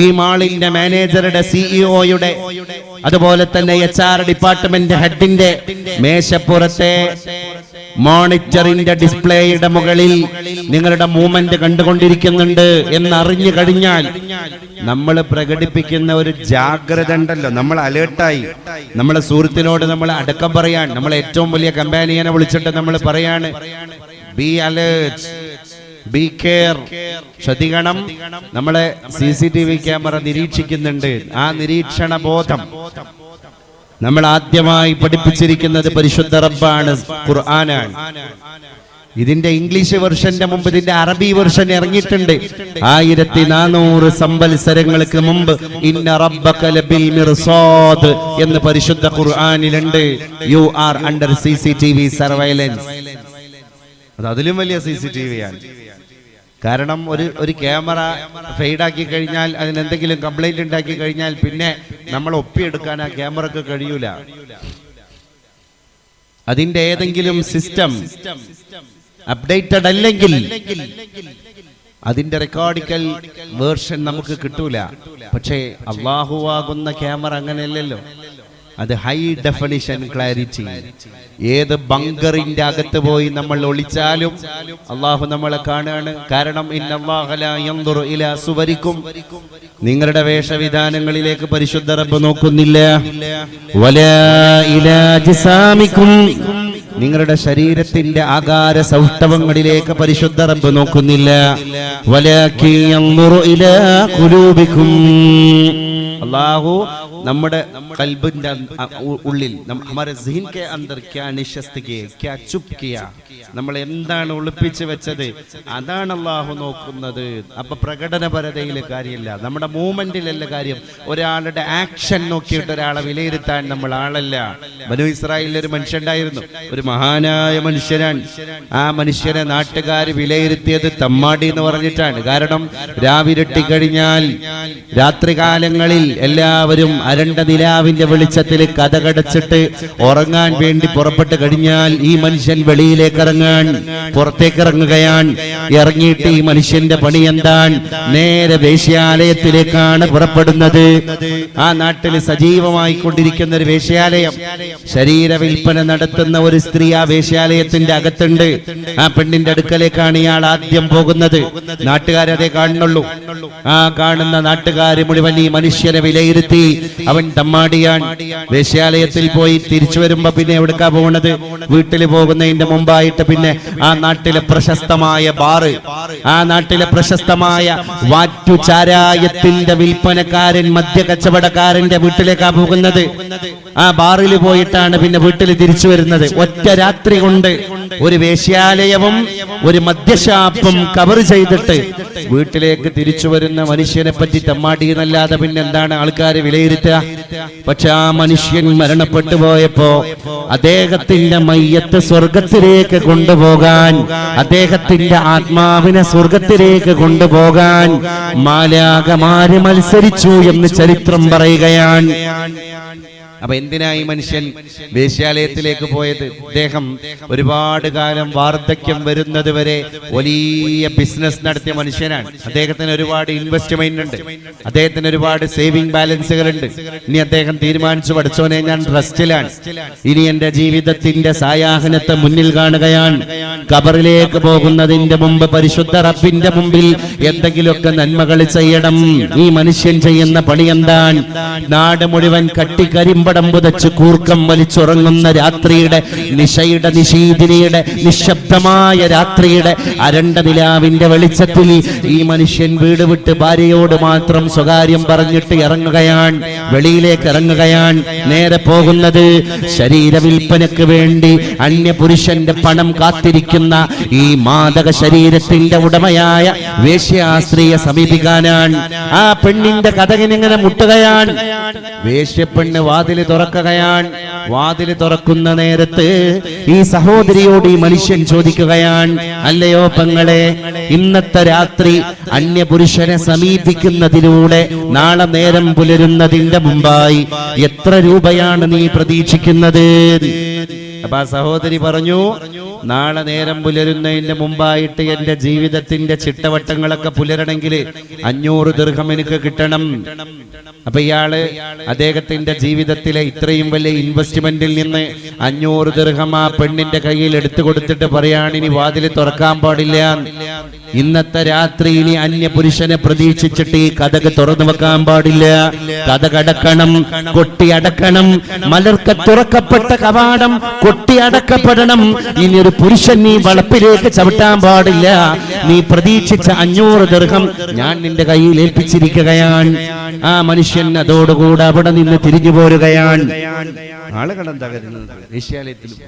A: ഈ മാളിന്റെ മാനേജറുടെ, CEO-യുടെ, അതുപോലെ തന്നെ HR ഡിപ്പാർട്ട്മെന്റ് ഹെഡിന്റെ മേശപ്പുറത്തെ മോണിറ്ററിന്റെ ഡിസ്പ്ലേയുടെ മുകളിൽ നിങ്ങളുടെ മൂവ്മെന്റ് കണ്ടുകൊണ്ടിരിക്കുന്നുണ്ട് എന്നറിഞ്ഞു കഴിഞ്ഞാൽ നമ്മൾ പ്രകടിപ്പിക്കുന്ന ഒരു ജാഗ്രത ഉണ്ടല്ലോ, നമ്മൾ അലേർട്ടായി. നമ്മളെ സുഹൃത്തിനോട് നമ്മൾ അടക്കം പറയാൻ, നമ്മളെ ഏറ്റവും വലിയ കമ്പാനിയനെ വിളിച്ചിട്ട് നമ്മൾ പറയാണ്, ബി അലേർട്ട്, ബി കെയർ, ശ്രദ്ധിക്കണം. നമ്മളെ CCTV ക്യാമറ നിരീക്ഷിക്കുന്നുണ്ട്. ആ നിരീക്ഷണ ബോധം നമ്മൾ ആദ്യമായി പഠിപ്പിച്ചിരിക്കുന്നത് പരിശുദ്ധ റബ്ബാണ്, ഖുർആനാണ്. ഇതിന്റെ ഇംഗ്ലീഷ് വെർഷന്റെ മുമ്പ് ഇതിന്റെ അറബി വെർഷൻ ഇറങ്ങിയിട്ടുണ്ട്. 1400 സംവത്സരങ്ങൾക്ക് മുമ്പ് ഇന്ന റബ്ബക ലബിൽ മിർസാദ് എന്ന് പരിശുദ്ധ ഖുർആനിലുണ്ട്. You are under CCTV surveillance. അത് അതിലും വലിയ CCTV ആണ്. കാരണം ഒരു ക്യാമറ ഫെയ്ഡാക്കി കഴിഞ്ഞാൽ, അതിനെന്തെങ്കിലും കംപ്ലൈന്റ് ഉണ്ടാക്കി കഴിഞ്ഞാൽ പിന്നെ നമ്മൾ ഒപ്പിയെടുക്കാൻ ആ ക്യാമറക്ക് കഴിയൂല. അതിന്റെ ഏതെങ്കിലും സിസ്റ്റം അപ്ഡേറ്റഡ് അല്ലെങ്കിൽ അതിന്റെ റെക്കോർഡിക്കൽ വേർഷൻ നമുക്ക് കിട്ടൂല. പക്ഷേ അല്ലാഹുവാകുന്ന ക്യാമറ അങ്ങനെയല്ലല്ലോ. അത് ഹൈ ഡെഫിനിഷൻ ക്ലാരിറ്റി. ഏത് ബങ്കറിന്റെ അകത്ത് പോയി നമ്മൾ ഒളിച്ചാലും അള്ളാഹു നമ്മളെ കാണുകയാണ്. കാരണം ഇന്നല്ലാഹ ലാ യൻദുറു ഇലാ സുവരിക്കും, നിങ്ങളുടെ വേഷവിധാനങ്ങളിലേക്ക് പരിശുദ്ധ റബ്ബ് നോക്കുന്നില്ല. വലാ ഇലാ ജിസാമിക്കും, നിങ്ങളുടെ ശരീരത്തിന്റെ ആകാര സൗഷ്ഠവങ്ങളിലേക്ക് പരിശുദ്ധ റബ്ബ് നോക്കുന്നില്ല. വലാകി യൻദുറു ഇലാ ഖുലൂബിക്കും, അല്ലാഹു നമ്മുടെ ഖൽബിന്റെ ഉള്ളിൽ, ഹമാരെ ज़हन के अंदर क्या निशस्त किया, क्या चुप किया, നമ്മൾ എന്താണ് ഒളിപ്പിച്ചു വെച്ചത്, അതാണ് അല്ലാഹു നോക്കുന്നത്. അപ്പൊ പ്രകടനപരതയിലെ കാര്യമില്ല, നമ്മുടെ മൂവ്മെന്റിലല്ല കാര്യം. ഒരാളുടെ ആക്ഷൻ നോക്കിയിട്ട് ഒരാളെ വിലയിരുത്താൻ നമ്മൾ ആളല്ല. ബനൂ ഇസ്രായേലിൽ ഒരു മനുഷ്യണ്ടായിരുന്നു, ഒരു മഹാനായ മനുഷ്യനാണ്. ആ മനുഷ്യനെ നാട്ടുകാർ വിലയിരുത്തിയത് തമ്മാടി എന്ന് പറഞ്ഞിട്ടാണ്. കാരണം രാവിരട്ടി കഴിഞ്ഞാൽ രാത്രികാലങ്ങളിൽ എല്ലാവരും അരണ്ട നിലാവിന്റെ വെളിച്ചത്തിൽ കതകടച്ചിട്ട് ഉറങ്ങാൻ വേണ്ടി പുറപ്പെട്ട് കഴിഞ്ഞാൽ ഈ മനുഷ്യൻ വെളിയിലേക്ക് പുറത്തേക്ക് ഇറങ്ങുകയാണ്. ഇറങ്ങിയിട്ട് ഈ മനുഷ്യന്റെ പണി എന്താണ്? നേരെ വേശ്യാലയത്തിലേക്കാണ് പുറപ്പെടുന്നത്. ആ നാട്ടിൽ സജീവമായി കൊണ്ടിരിക്കുന്ന ഒരു വേശ്യാലയം, ശരീര വിൽപ്പന നടത്തുന്ന ഒരു സ്ത്രീ ആ വേശ്യാലയത്തിന്റെ അകത്തുണ്ട്. ആ പെണ്ണിന്റെ അടുക്കലേക്കാണ് ഇയാൾ ആദ്യം പോകുന്നത്. നാട്ടുകാരതേ കാണുന്നുള്ളൂ. ആ കാണുന്ന നാട്ടുകാര് മുഴുവൻ ഈ മനുഷ്യനെ വിലയിരുത്തി അവൻ തമ്മാടിയാണ്. വേശ്യാലയത്തിൽ പോയി തിരിച്ചു വരുമ്പോ പിന്നെ എവിടേക്കാ പോകുന്നത്? വീട്ടിൽ പോകുന്നതിന്റെ മുമ്പായിട്ട് പിന്നെ ആ നാട്ടിലെ പ്രശസ്തമായ ബാറ്, ആ നാട്ടിലെ പ്രശസ്തമായ വാറ്റുചാരായത്തിന്റെ വിൽപ്പനക്കാരൻ, മദ്യ കച്ചവടക്കാരന്റെ വീട്ടിലേക്കാ പോകുന്നത്. ആ ബാറിൽ പോയിട്ടാണ് പിന്നെ വീട്ടിൽ തിരിച്ചു വരുന്നത്. ഒറ്റ രാത്രി കൊണ്ട് ഒരു വേശ്യാലയവും ഒരു മദ്യഷാപ്പും കവർ ചെയ്തിട്ട് വീട്ടിലേക്ക് തിരിച്ചു വരുന്ന മനുഷ്യനെ പറ്റി തമ്മാടി എന്നല്ലാതെ പിന്നെ എന്താണ് ആൾക്കാർ വിലയിരുത്തുക? പക്ഷെ ആ മനുഷ്യൻ മരണപ്പെട്ടു പോയപ്പോ അദ്ദേഹത്തിന്റെ മയ്യത്ത് സ്വർഗത്തിലേക്ക് കൊണ്ടുപോകാൻ, അദ്ദേഹത്തിന്റെ ആത്മാവിനെ സ്വർഗത്തിലേക്ക് കൊണ്ടുപോകാൻ മാലാഖമാര് മത്സരിച്ചു എന്ന് ചരിത്രം പറയുകയാണ്. അപ്പൊ എന്തിനായി മനുഷ്യൻ വേശ്യാലയത്തിലേക്ക് പോയത്? അദ്ദേഹം ഒരുപാട് കാലം വാർദ്ധക്യം വരുന്നത് വരെ വലിയ ബിസിനസ് നടത്തിയ മനുഷ്യനാണ്. അദ്ദേഹത്തിന് ഒരുപാട് ഇൻവെസ്റ്റ്മെന്റ് ഉണ്ട്, അദ്ദേഹത്തിന് ഒരുപാട് സേവിംഗ് ബാലൻസുകൾ ഉണ്ട്. ഇനി അദ്ദേഹം തീരുമാനിച്ചു, പഠിച്ചോനെ ഞാൻ റെസ്റ്റിലാണ്, ഇനി എന്റെ ജീവിതത്തിന്റെ സായാഹ്നത്തെ മുന്നിൽ കാണുകയാണ്. ഖബറിലേക്ക് പോകുന്നതിന്റെ മുമ്പ് പരിശുദ്ധ റബ്ബിന്റെ മുമ്പിൽ എന്തെങ്കിലുമൊക്കെ നന്മകൾ ചെയ്യണം. ഈ മനുഷ്യൻ ചെയ്യുന്ന പണി എന്താണ്? നാട് മുഴുവൻ കട്ടിക്കരിമ്പ കരിമ്പടം പുതച്ച് കൂർക്കം വലിച്ചുറങ്ങുന്ന രാത്രിയുടെ നിശയുടെ നിശീതിനിയുടെ നിശബ്ദമായ രാത്രിയുടെ അരണ്ട നിലാവിന്റെ വെളിച്ചത്തിൽ ഈ മനുഷ്യൻ വീട് വിട്ട് ഭാര്യയോട് മാത്രം സ്വകാര്യം പറഞ്ഞിട്ട് ഇറങ്ങുകയാണ്, വെളിയിലേക്ക് ഇറങ്ങുകയാണ്. നേരെ പോകുന്നത് ശരീര വിൽപ്പനക്ക് വേണ്ടി അന്യപുരുഷന്റെ പണം കാത്തിരിക്കുന്ന ഈ മാദക ശരീരത്തിന്റെ ഉടമയായ വേശ്യാസ്ത്രീയെ സമീപിക്കാനാണ്. ആ പെണ്ണിന്റെ കതകിനിങ്ങനെ മുട്ടുകയാണ്. വേശ്യപ്പെണ്ണ് വാതില് തുറക്കുകയാണ്. വാതില് തുറക്കുന്ന നേരത്ത് ഈ സഹോദരിയോട് ഈ മനുഷ്യൻ ചോദിക്കുകയാണ്, അല്ലയോ പെങ്ങളെ, ഇന്നത്തെ രാത്രി അന്യപുരുഷനെ സമീപിക്കുന്നതിലൂടെ നാളെ നേരം പുലരുന്നതിന്റെ മുമ്പായി എത്ര രൂപയാണ് നീ പ്രതീക്ഷിക്കുന്നത്? അപ്പൊ ആ സഹോദരി പറഞ്ഞു, നാളെ നേരം പുലരുന്നതിന്റെ മുമ്പായിട്ട് എന്റെ ജീവിതത്തിന്റെ ചിട്ടവട്ടങ്ങളൊക്കെ പുലരണമെങ്കിൽ 500 ദിർഹം എനിക്ക് കിട്ടണം. അപ്പൊ ഇയാള് അദ്ദേഹത്തിന്റെ ജീവിതത്തിലെ ഇത്രയും വലിയ ഇൻവെസ്റ്റ്മെന്റിൽ നിന്ന് 500 ദിർഹം ആ പെണ്ണിന്റെ കയ്യിൽ എടുത്തു കൊടുത്തിട്ട് പറയാണ്, ഇനി വാതിൽ തുറക്കാൻ പാടില്ല, ഇന്നത്തെ രാത്രി ഇനി അന്യപുരുഷനെ പ്രതീക്ഷിച്ചിട്ട് ഈ കഥക് തുറന്നു വെക്കാൻ പാടില്ല, കഥകടക്കണം, കൊട്ടിയടക്കണം, മലർക്ക തുറക്കപ്പെട്ട കവാടം കൊട്ടിയടക്കപ്പെടണം. ഇനി ഒരു പുരുഷൻ നീ വളപ്പിലേക്ക് ചവിട്ടാൻ പാടില്ല. നീ പ്രതീക്ഷിച്ച 500 ദിർഹം ഞാൻ നിന്റെ കയ്യിൽ ഏൽപ്പിച്ചിരിക്കുകയാണ്. ആ മനുഷ്യൻ അതോടുകൂടെ അവിടെ നിന്ന് തിരിഞ്ഞു പോരുകയാണ്. ആളുകളെന്താ കരുതുന്നത്? ഏഷ്യാലയത്തിലും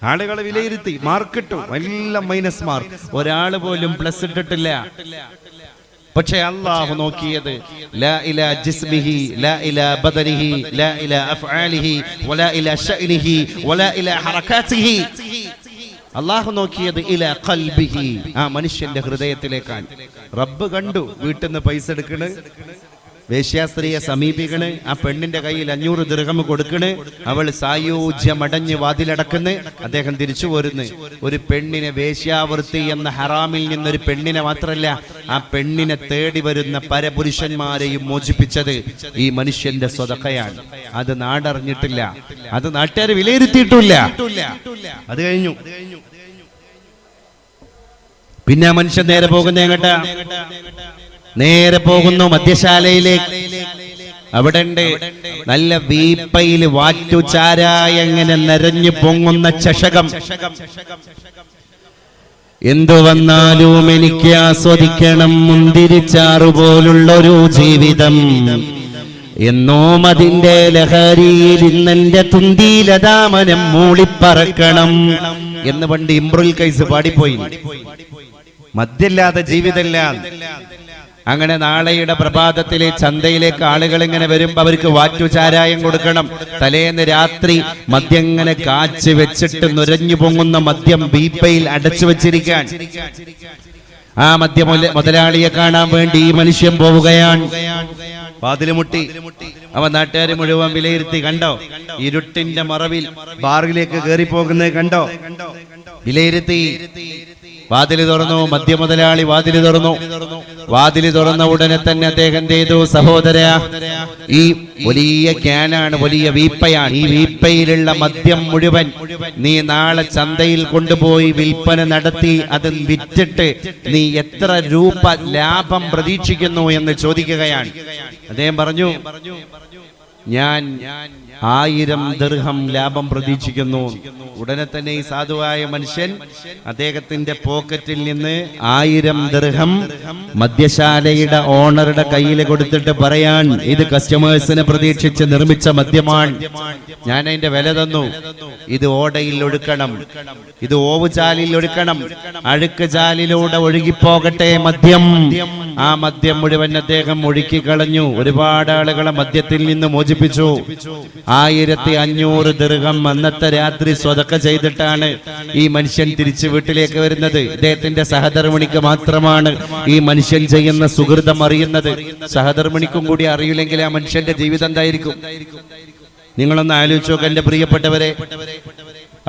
A: ആളുകളെ വിലയിരുത്തി മാർക്കിട്ടു, എല്ലാം മൈനസ് മാർക്ക്, ഒരാള് പോലും പ്ലസ് ഇട്ടിട്ടില്ല. പക്ഷേ അല്ലാഹു നോക്കിയത് ലാ ഇലാ ജിസ്മിഹി ലാ ഇലാ ബദനിഹി ലാ ഇലാ അഫ്ആലിഹി വലാ ഇലാ ശഅനിഹി വലാ ഇലാ ഹറകാതിഹി. അല്ലാഹു നോക്കിയത് ഇലാ ഖൽബിഹി, ആ മനുഷ്യന്റെ ഹൃദയത്തിലേക്കാണ്. റബ്ബ് കണ്ടു വീട്ടിൽ നിന്ന് പൈസ എടുക്കണ്, വേശ്യാസ്ത്രീയെ സമീപിക്കണ്, ആ പെണ്ണിന്റെ കയ്യിൽ 500 ദിർഹം കൊടുക്കണ്, അവൾ സായോജ്യമടഞ്ഞ് വാതിലടക്കുന്ന്, അദ്ദേഹം തിരിച്ചു പോരുന്നു. ഒരു പെണ്ണിനെ, വേശ്യാവൃത്തി എന്ന ഹറാമിൽ നിന്നൊരു പെണ്ണിനെ മാത്രമല്ല, ആ പെണ്ണിനെ തേടി വരുന്ന പരപുരുഷന്മാരെയും മോചിപ്പിച്ചത് ഈ മനുഷ്യന്റെ സ്വതക്കയാണ്. അത് നാടറിഞ്ഞിട്ടില്ല, അത് നാട്ടുകാർ വിലയിരുത്തിയിട്ടില്ല. അത് കഴിഞ്ഞു. പിന്നെ ആ മനുഷ്യൻ നേരെ പോകുന്ന എങ്ങട്ടാ? നേരെ പോകുന്നു മദ്യശാലയിലേക്ക്. അവിടെ ഉണ്ട് നല്ല വീപ്പയിൽ വാറ്റുചാരായ എങ്ങനെ നിറഞ്ഞു പൊങ്ങുന്ന ചഷകം. എന്തു വന്നാലും എനിക്ക് ആസ്വദിക്കണം മുന്തിരിച്ചാറു പോലുള്ളൊരു ജീവിതം. എന്നോം അതിന്റെ ലഹരിയിൽ ഇന്നെന്റെ തുന്തിയിലതാമനം മൂളിപ്പറക്കണം എന്ന് പണ്ട് ഇംറുൽ കൈസ് പാടിപ്പോയി. മദ്യമില്ലാതെ ജീവിതമില്ല. അങ്ങനെ നാളെയുടെ പ്രഭാതത്തിലെ ചന്തയിലേക്ക് ആളുകൾ ഇങ്ങനെ വരുമ്പോ അവർക്ക് വാറ്റുചാരായം കൊടുക്കണം. തലേന്ന് രാത്രി മദ്യം ഇങ്ങനെ കാച്ചു വെച്ചിട്ട് നുരഞ്ഞു പൊങ്ങുന്ന മദ്യം ബീപ്പയിൽ അടച്ചു വെച്ചിരിക്കാൻ. ആ മദ്യ മുതലാളിയെ കാണാൻ വേണ്ടി ഈ മനുഷ്യൻ പോവുകയാണ്. വാതില് മുട്ടി. അവ നാട്ടുകാര് മുഴുവൻ വിലയിരുത്തി. കണ്ടോ, ഇരുട്ടിന്റെ മറവിൽ ബാറിലേക്ക് കയറി പോകുന്നത് കണ്ടോ? വിലയിരുത്തി. വാതില് തുറന്നു. മദ്യ മുതലാളി വാതില് തുറന്നു. വാതില് തുറന്ന ഉടനെ തന്നെ അദ്ദേഹം ചെയ്തു, സഹോദര, ഈ വലിയ ക്യാനാണ്, വലിയ വീപ്പയാണ്. ഈ വീപ്പയിലുള്ള മദ്യം മുഴുവൻ നീ നാളെ ചന്തയിൽ കൊണ്ടുപോയി വിൽപ്പന നടത്തി അത് വിറ്റിട്ട് നീ എത്ര രൂപ ലാഭം പ്രതീക്ഷിക്കുന്നു എന്ന് ചോദിക്കുകയാണ്. അദ്ദേഹം പറഞ്ഞു, ഞാൻ 1000 ദിർഹം ലാഭം പ്രതീക്ഷിക്കുന്നു. ഉടനെ തന്നെ ഈ സാധുവായ മനുഷ്യൻ അദ്ദേഹത്തിന്റെ പോക്കറ്റിൽ നിന്ന് 1000 ദിർഹം മദ്യശാലയുടെ ഓണറുടെ കയ്യിൽ കൊടുത്തിട്ട് പറയാൻ, ഇത് കസ്റ്റമേഴ്സിനെ പ്രതീക്ഷിച്ച് നിർമ്മിച്ച മദ്യമാണ്, ഞാൻ അതിന്റെ വില തന്നു, ഇത് ഓടയിൽ ഒഴുക്കണം, ഇത് ഓവുചാലിൽ ഒഴുക്കണം, അഴുക്ക് ചാലിലൂടെ ഒഴുകിപ്പോകട്ടെ മദ്യം. ആ മദ്യം മുഴുവൻ അദ്ദേഹം ഒഴുക്കി കളഞ്ഞു. ഒരുപാട് ആളുകളെ മദ്യത്തിൽ നിന്ന് മോചിപ്പിച്ചു. 1500 ദിർഹം അന്നത്തെ രാത്രി സ്വതക്ക ചെയ്തിട്ടാണ് ഈ മനുഷ്യൻ തിരിച്ചു വീട്ടിലേക്ക് വരുന്നത്. ഇദ്ദേഹത്തിന്റെ സഹധർമ്മിണിക്ക് മാത്രമാണ് ഈ മനുഷ്യൻ ചെയ്യുന്ന സുഹൃതം അറിയുന്നത്. സഹധർമ്മിണിക്കും കൂടി അറിയില്ലെങ്കിൽ ആ മനുഷ്യന്റെ ജീവിതം എന്തായിരിക്കും? നിങ്ങളൊന്ന് ആലോചിച്ച് നോക്ക് എന്റെ പ്രിയപ്പെട്ടവരെ.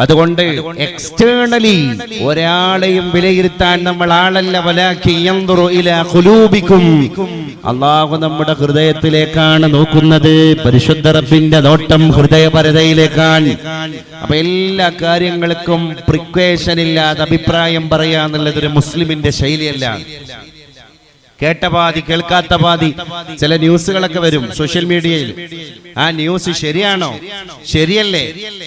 A: അതുകൊണ്ട് എക്സ്റ്റേണലി ഒരാളെയും വിലയിരുത്താൻ നമ്മൾ ആളല്ല, അല്ലാഹു നമ്മുടെ ഹൃദയത്തിലേക്കാണ് നോക്കുന്നത്. പരിശുദ്ധ റബ്ബിന്റെ നോട്ടം ഹൃദയപരതയിലേക്കാണ്. അപ്പൊ എല്ലാ കാര്യങ്ങൾക്കും പ്രിക്വേഷൻ ഇല്ലാതെ അഭിപ്രായം പറയാന്നുള്ളത് ഒരു മുസ്ലിമിന്റെ ശൈലിയല്ല.
B: കേട്ട പാതി കേൾക്കാത്ത പാതി. ചില ന്യൂസുകളൊക്കെ വരും സോഷ്യൽ മീഡിയയിൽ. ആ ന്യൂസ് ശരിയാണോ? ശരിയല്ലേ?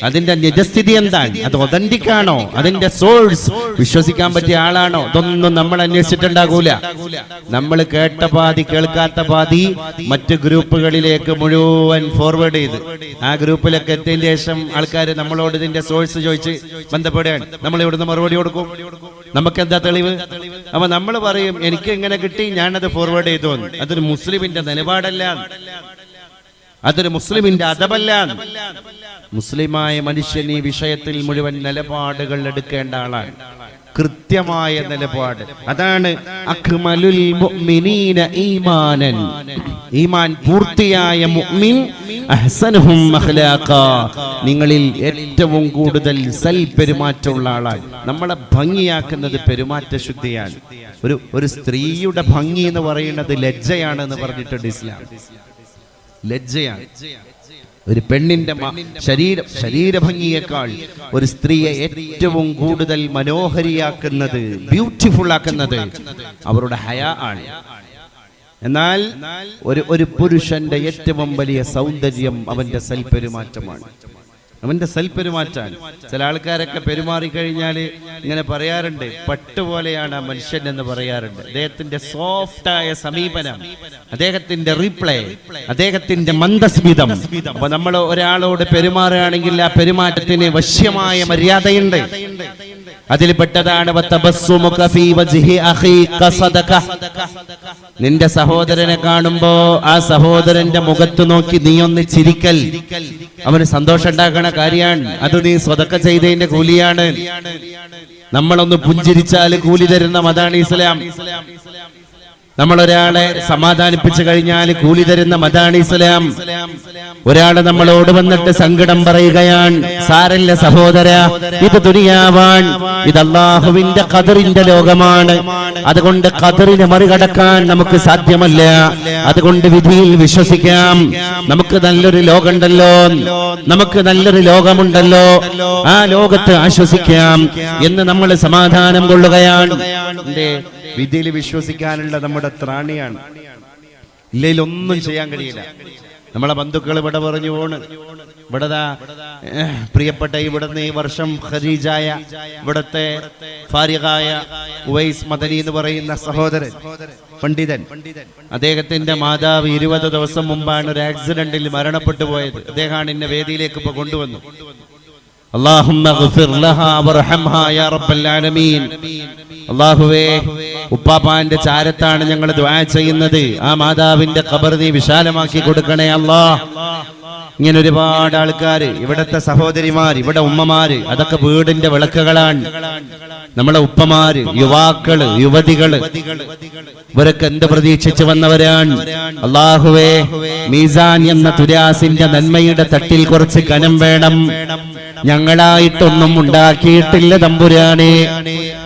B: അതിന്റെ നിജസ്ഥിതി എന്താണ്? അത് ഒതന്റിക് ആണോ? അതിന്റെ സോഴ്സ് വിശ്വസിക്കാൻ പറ്റിയ ആളാണോ? ഇതൊന്നും നമ്മൾ അന്വേഷിച്ചിട്ടുണ്ടാകൂല. നമ്മൾ കേട്ട പാതി കേൾക്കാത്ത പാതി മറ്റ് ഗ്രൂപ്പുകളിലേക്ക് മുഴുവൻ ഫോർവേഡ് ചെയ്ത് ആ ഗ്രൂപ്പിലൊക്കെ എത്തിയതിന് ശേഷം ആൾക്കാർ നമ്മളോട് ഇതിന്റെ സോഴ്സ് ചോദിച്ച് ബന്ധപ്പെടുകയാണ്. നമ്മൾ ഇവിടുന്ന് മറുപടി കൊടുക്കും. നമുക്ക് എന്താ തെളിവ്? അപ്പൊ നമ്മൾ പറയും എനിക്ക് എങ്ങനെ കിട്ടി, ഞാനത് ഫോർവേഡ് ചെയ്തു. അതൊരു മുസ്ലിമിന്റെ നിലപാടല്ല, അതൊരു മുസ്ലിമിന്റെ അദബല്ല. മുസ്ലിമായ മനുഷ്യൻ ഈ വിഷയത്തിൽ മുഴുവൻ നിലപാടുകൾ എടുക്കേണ്ട ആളാണ്. കൃത്യമായ നിലപാട്. അതാണ് അക്മലുൽ മുഅ്മിനീന ഈമാനൻ. ഈമാൻ പൂർത്തിയായ മുഅ്മിൻ അഹ്സനുഹും അഖ്ലാഖാ. നിങ്ങളിൽ ഏറ്റവും കൂടുതൽ സൽപെരുമാറ്റമുള്ള ആളാണ്. നമ്മളെ ഭംഗിയാക്കുന്നത് പെരുമാറ്റ ശുദ്ധിയാണ്. ഒരു സ്ത്രീയുടെ ഭംഗി എന്ന് പറയുന്നത് ലജ്ജയാണെന്ന് പറഞ്ഞിട്ടുണ്ട് ഇസ്ലാം. ലജ്ജയാണ്. ഒരു പെണ്ണിന്റെ ശരീരഭംഗിയേക്കാൾ ഒരു സ്ത്രീയെ ഏറ്റവും കൂടുതൽ മനോഹരിയാക്കുന്നത്, ബ്യൂട്ടിഫുൾ ആക്കുന്നത് അവരുടെ ഹയാ ആണ്. എന്നാൽ ഒരു പുരുഷന്റെ ഏറ്റവും വലിയ സൗന്ദര്യം അവന്റെ സൽപെരുമാറ്റമാണ്. അവന്റെ സൽപെരുമാറ്റാൻ. ചില ആൾക്കാരൊക്കെ പെരുമാറി കഴിഞ്ഞാൽ ഇങ്ങനെ പറയാറുണ്ട്, പട്ടുപോലെയാണ് ആ മനുഷ്യൻ എന്ന് പറയാറുണ്ട്. അദ്ദേഹത്തിന്റെ സോഫ്റ്റായ സമീപനം, അദ്ദേഹത്തിന്റെ റീപ്ലേ, അദ്ദേഹത്തിന്റെ മന്ദസ്മിതം. അപ്പൊ നമ്മൾ ഒരാളോട് പെരുമാറുകയാണെങ്കിൽ ആ പെരുമാറ്റത്തിന് വശ്യമായ മര്യാദയുണ്ട്. അതിൽ പെട്ടതാണ് നിന്റെ സഹോദരനെ കാണുമ്പോ ആ സഹോദരന്റെ മുഖത്ത് നോക്കി നീ ഒന്ന് ചിരിക്കൽ അവന് സന്തോഷം ഉണ്ടാക്കണ കാര്യമാണ്. അത് നീ സ്വതക്ക ചെയ്തതിന്റെ കൂലിയാണ്. നമ്മളൊന്ന് പുഞ്ചിരിച്ചാൽ കൂലി തരുന്ന മതാണ് ഇസ്ലാം. നമ്മൾ ഒരാളെ സമാധാനിപ്പിച്ചു കഴിഞ്ഞാൽ കൂലി തരുന്ന മതാണ് ഇസ്ലാം. ഒരാളെ നമ്മളോട് വന്നിട്ട് സങ്കടം പറയുകയാണ്, സാരല്ല സഹോദര, ഇത് ദുനിയാവാൻ, ഇത് അല്ലാഹുവിന്റെ ഖദറിന്റെ ലോകമാണ്. അതുകൊണ്ട് ഖദറിനെ മറികടക്കാൻ നമുക്ക് സാധ്യമല്ല. അതുകൊണ്ട് വിധിയിൽ വിശ്വസിക്കാം. നമുക്ക് നല്ലൊരു ലോകമുണ്ടല്ലോ, നമുക്ക് നല്ലൊരു ലോകമുണ്ടല്ലോ, ആ ലോകത്ത് ആശ്വസിക്കാം എന്ന് നമ്മൾ സമാധാനം കൊള്ളുകയാണ്. വിധിയിൽ വിശ്വസിക്കാനുള്ള നമ്മുടെ ത്രാണിയാണ്. ഇല്ലെങ്കിൽ ഒന്നും ചെയ്യാൻ കഴിയില്ല. നമ്മളെ ബന്ധുക്കൾ ഇവിടെ പറഞ്ഞു പോണ്, ഇവിടെ പ്രിയപ്പെട്ട ഇവിടുന്ന് ഈ വർഷം ഖദീജായ ഇവിടത്തെ ഫാരിഖായ ഉവൈസ് മദനി എന്ന് പറയുന്ന സഹോദരൻ, പണ്ഡിതൻ, അദ്ദേഹത്തിന്റെ മാതാവ് 20 ദിവസം മുമ്പാണ് ഒരു ആക്സിഡന്റിൽ മരണപ്പെട്ടു പോയത്. അദ്ദേഹമാണ് എന്നെ വേദിയിലേക്ക് ഇപ്പൊ കൊണ്ടുവന്നു. അല്ലാഹുമ്മ ഗ്ഫിർ ലഹാ വർഹംഹാ യാ റബ്ബൽ ആലമീൻ. അല്ലാഹുവേ, ഉപ്പാപ്പാന്റെ ചാരത്താണ് ഞങ്ങൾ ദുആ ചെയ്യുന്നത്. ആ മാതാവിന്റെ ഖബർ നീ വിശാലമാക്കി കൊടുക്കണേ അല്ലാഹ്. ഇങ്ങനെ ഒരുപാട് ആൾക്കാര്, ഇവിടത്തെ സഹോദരിമാർ, ഇവിടെ ഉമ്മമാര്, അതൊക്കെ വീടിന്റെ വിളക്കുകളാണ്. നമ്മളെ ഉപ്പമാര്, യുവാക്കള്, യുവതികള്, ഇവരൊക്കെ എന്ത് പ്രതീക്ഷിച്ചു വന്നവരാണ്. അല്ലാഹുവേ, മീസാൻ എന്ന തുലാസിന്റെ നന്മയുടെ തട്ടിൽ കുറച്ച് കനം വേണം. ഞങ്ങളായിട്ടൊന്നും ഉണ്ടാക്കിയിട്ടില്ല തമ്പുരാനെ,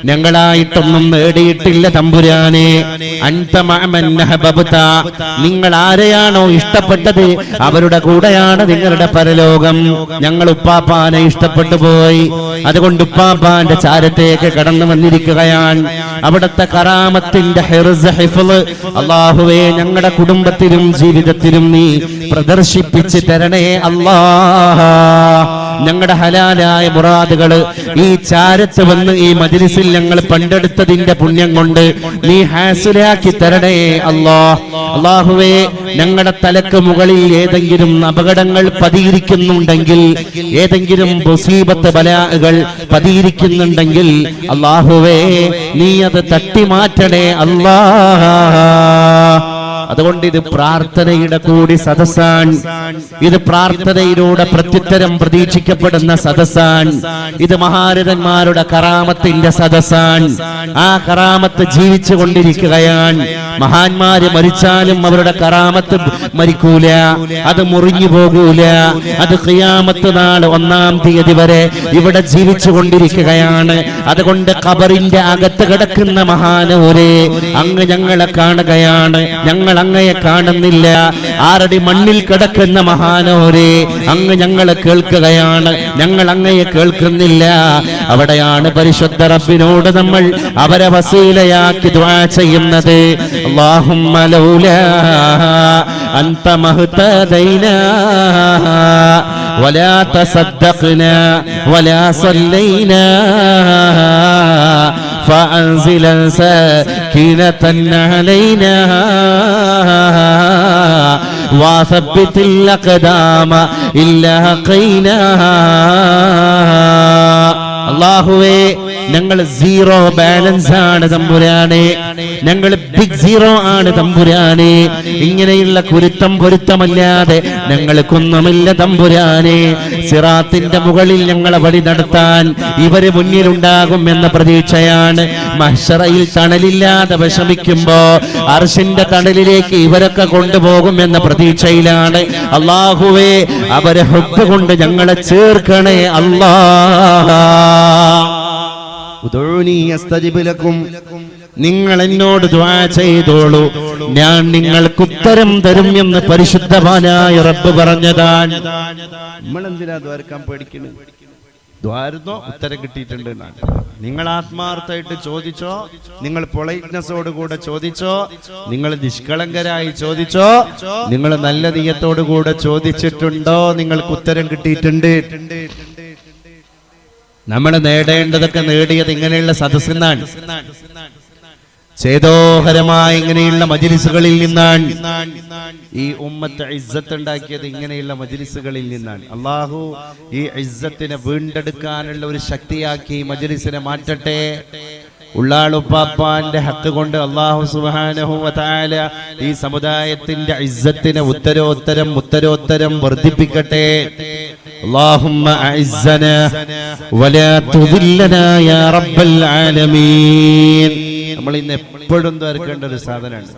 B: ഞങ്ങളായിട്ടൊന്നും നേടിയിട്ടില്ല തമ്പുരാനെ. അൻത മഅമൻ അഹബബ്ത, നിങ്ങൾ ആരെയാണോ ഇഷ്ടപ്പെട്ടത് അവരുടെ കൂടെയാണ് നിങ്ങളുടെ പരലോകം. ഞങ്ങൾ ഉപ്പാപ്പാനെ ഇഷ്ടപ്പെട്ടു പോയി, അതുകൊണ്ട് ഉപ്പാപ്പാന്റെ ചാരത്തേക്ക് കടന്നു വന്നിരിക്കുകയാണ്. അവിടുത്തെ കറാമത്തിന്റെ ഹിഫ്ള് അല്ലാഹുവേ ഞങ്ങളുടെ കുടുംബത്തിലും ജീവിതത്തിലും നീ പ്രദർശിപ്പിച്ച് തരണേ അല്ലാഹ്. ഞങ്ങളുടെ ഹലാലായ മുറാദുകള് ഈ ചാരത്ത് വന്ന് ഈ മജ്ലിസിൽ ഞങ്ങൾ പണ്ടെടുത്തതിന്റെ പുണ്യം കൊണ്ട് നീ ഹാസിലാക്കി തരണേ അല്ലാഹ്. അല്ലാഹുവേ, ഞങ്ങളുടെ തലക്ക് മുകളിൽ ഏതെങ്കിലും അപകടങ്ങൾ പതിയിരിക്കുന്നുണ്ടെങ്കിൽ, ഏതെങ്കിലും മുസീബത്ത് ബലാകൾ പതിയിരിക്കുന്നുണ്ടെങ്കിൽ അല്ലാഹുവേ നീ അത് തട്ടിമാറ്റണേ അല്ലാഹ്. അതുകൊണ്ട് ഇത് പ്രാർത്ഥനയുടെ കൂടി സദസ്സാണ്. ഇത് പ്രാർത്ഥനയിലൂടെ പ്രത്യുത്തരം പ്രതീക്ഷിക്കപ്പെടുന്ന സദസ്സാണ്. ഇത് മഹാരഥന്മാരുടെ കറാമത്തിന്റെ സദസ്സാണ്. ആ കറാമത്ത് ജീവിച്ചു കൊണ്ടിരിക്കുകയാണ്. മഹാന്മാര് മരിച്ചാലും അവരുടെ കറാമത്ത് മരിക്കൂല, അത് മുറിഞ്ഞു പോകൂല. അത് ഖിയാമത്ത് നാൾ 1-ാം തീയതി വരെ ഇവിടെ ജീവിച്ചു കൊണ്ടിരിക്കുകയാണ്. അതുകൊണ്ട് ഖബറിന്റെ അകത്ത് കിടക്കുന്ന മഹാനൂരെ അങ്ങ് ഞങ്ങളെ കാണുകയാണ്. ഞങ്ങൾ
A: അങ്ങയെ കാണുന്നില്ല. 6 അടി മണ്ണിൽ കിടക്കുന്ന മഹാനോരെ, അങ്ങ് ഞങ്ങളെ കേൾക്കുകയാണ്, ഞങ്ങൾ അങ്ങയെ കേൾക്കുന്നില്ല. അവിടെയാണ് പരിശുദ്ധ റബ്ബിനോട് നമ്മൾ അവരെ വസീലയാക്കി ദുആ ചെയ്യുന്നത്. അല്ലാഹുമ്മ ലൗലാ അൻത മഹ്തദൈനാ വലാ തസദ്ദഖ്നാ വലാ സല്ലൈനാ فأنزلا سكينة علينا وثبت الأقدام إلا قينا. അല്ലാഹുവേ, ഞങ്ങൾ സീറോ ബാലൻസ് ആണ് തമ്പുരാനെ, ഞങ്ങൾ ബിഗ് സീറോ ആണ് തമ്പുരാനെ. ഇങ്ങനെയുള്ള പൊരുത്തമല്ലാതെ ഞങ്ങൾക്കൊന്നുമില്ല തമ്പുരാനെ. സിറാത്തിന്റെ മുകളിൽ ഞങ്ങളെ വഴി നടത്താൻ ഇവര് മുന്നിലുണ്ടാകും എന്ന പ്രതീക്ഷയാണ്. മഹ്ശറയിൽ തണലില്ലാതെ വിഷമിക്കുമ്പോ അർശിന്റെ തണലിലേക്ക് ഇവരൊക്കെ കൊണ്ടുപോകും എന്ന പ്രതീക്ഷയിലാണ്. അല്ലാഹുവേ, അവരെ ഹുബ്ബ് കൊണ്ട് ഞങ്ങളെ ചേർക്കണേ അല്ലാഹ്. നിങ്ങൾ എന്നോട് ദുആ ചെയ്തോളൂ, ഞാൻ നിങ്ങൾക്ക് ഉത്തരം തരും എന്ന് പരിശുദ്ധവാനായ റബ്ബ് പറഞ്ഞതാണ്.
B: നമ്മൾ എന്തിനാ ദ്വാരക്കാൻ പേടിക്കുന്നത്? ദ്വാരുന്നോ ഉത്തരം കിട്ടിയിട്ടുണ്ട്. നിങ്ങൾ ആത്മാർത്ഥമായിട്ട് ചോദിച്ചോ, നിങ്ങൾ പൊളൈറ്റ്നസോടുകൂടെ ചോദിച്ചോ, നിങ്ങൾ നിഷ്കളങ്കരായി ചോദിച്ചോ, നിങ്ങൾ നല്ല നിയത്തോടുകൂടെ ചോദിച്ചിട്ടുണ്ടോ, നിങ്ങൾക്ക് ഉത്തരം കിട്ടിയിട്ടുണ്ട്. നമ്മൾ നേടേണ്ടതൊക്കെ നേടിയത് ഇങ്ങനെയുള്ള സദസ്സിൽ നിന്നാണ്, ചേതോഹരമായ ഇങ്ങനെയുള്ള മജ്‌ലിസുകളിൽ നിന്നാണ്. ഈ ഉമ്മത്ത് ഇസ്സത്ത് ഉണ്ടാക്കിയത് ഇങ്ങനെയുള്ള മജ്‌ലിസുകളിൽ നിന്നാണ്. അല്ലാഹു ഈ ഇസ്സത്തിനെ വീണ്ടെടുക്കാനുള്ള ഒരു ശക്തിയാക്കി മജ്‌ലിസിനെ മാറ്റട്ടെ. ഉള്ളാളുപ്പാപ്പാന്റെ ഹക്ക് കൊണ്ട് അല്ലാഹു സുബ്ഹാനഹു വ തആല ഈ സമുദായത്തിന്റെ ഇസ്സത്തിനെ ഉത്തരോത്തരം വർദ്ധിപ്പിക്കട്ടെ. اللهم أعزنا ولا تذلنا يا رب العالمين. നമ്മൾ ഇന്ന് എപ്പോഴും ദ്വാരക്കേണ്ട ഒരു സാധനമാണ്,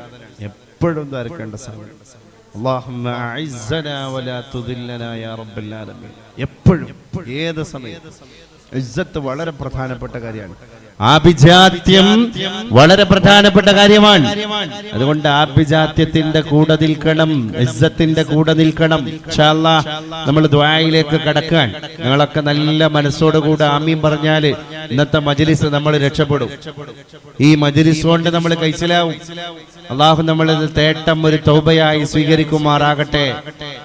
B: എപ്പോഴും ദ്വാരക്കേണ്ട സാധനം. اللهم أعزنا ولا تذلنا يا رب العالمين. എപ്പോഴും ഏത് സമയത്ത് ഇസ്സത്ത് വളരെ പ്രധാനപ്പെട്ട കാര്യമാണ്. ആഭിജാത്യം വളരെ പ്രധാനപ്പെട്ട കാര്യമാണ്. അതുകൊണ്ട് ആഭിജാത്യത്തിന്റെ കൂടെ നിൽക്കണം, ഇസ്സത്തിന്റെ കൂടെ നിൽക്കണം. ഇൻഷാ അല്ലാഹ് നമ്മൾ ദുആയിലേക്ക് കടക്കാൻ, ഞങ്ങളൊക്കെ നല്ല മനസ്സോടുകൂടെ ആമീൻ പറഞ്ഞാല് ഇന്നത്തെ മജ്‌ലിസ് നമ്മൾ രക്ഷപ്പെടും. ഈ മജ്‌ലിസ് കൊണ്ട് നമ്മൾ കൈസലാവും. അല്ലാഹു നമ്മളിൽ തേട്ടം ഒരു തൗബയായി സ്വീകരിക്കുമാറാകട്ടെ.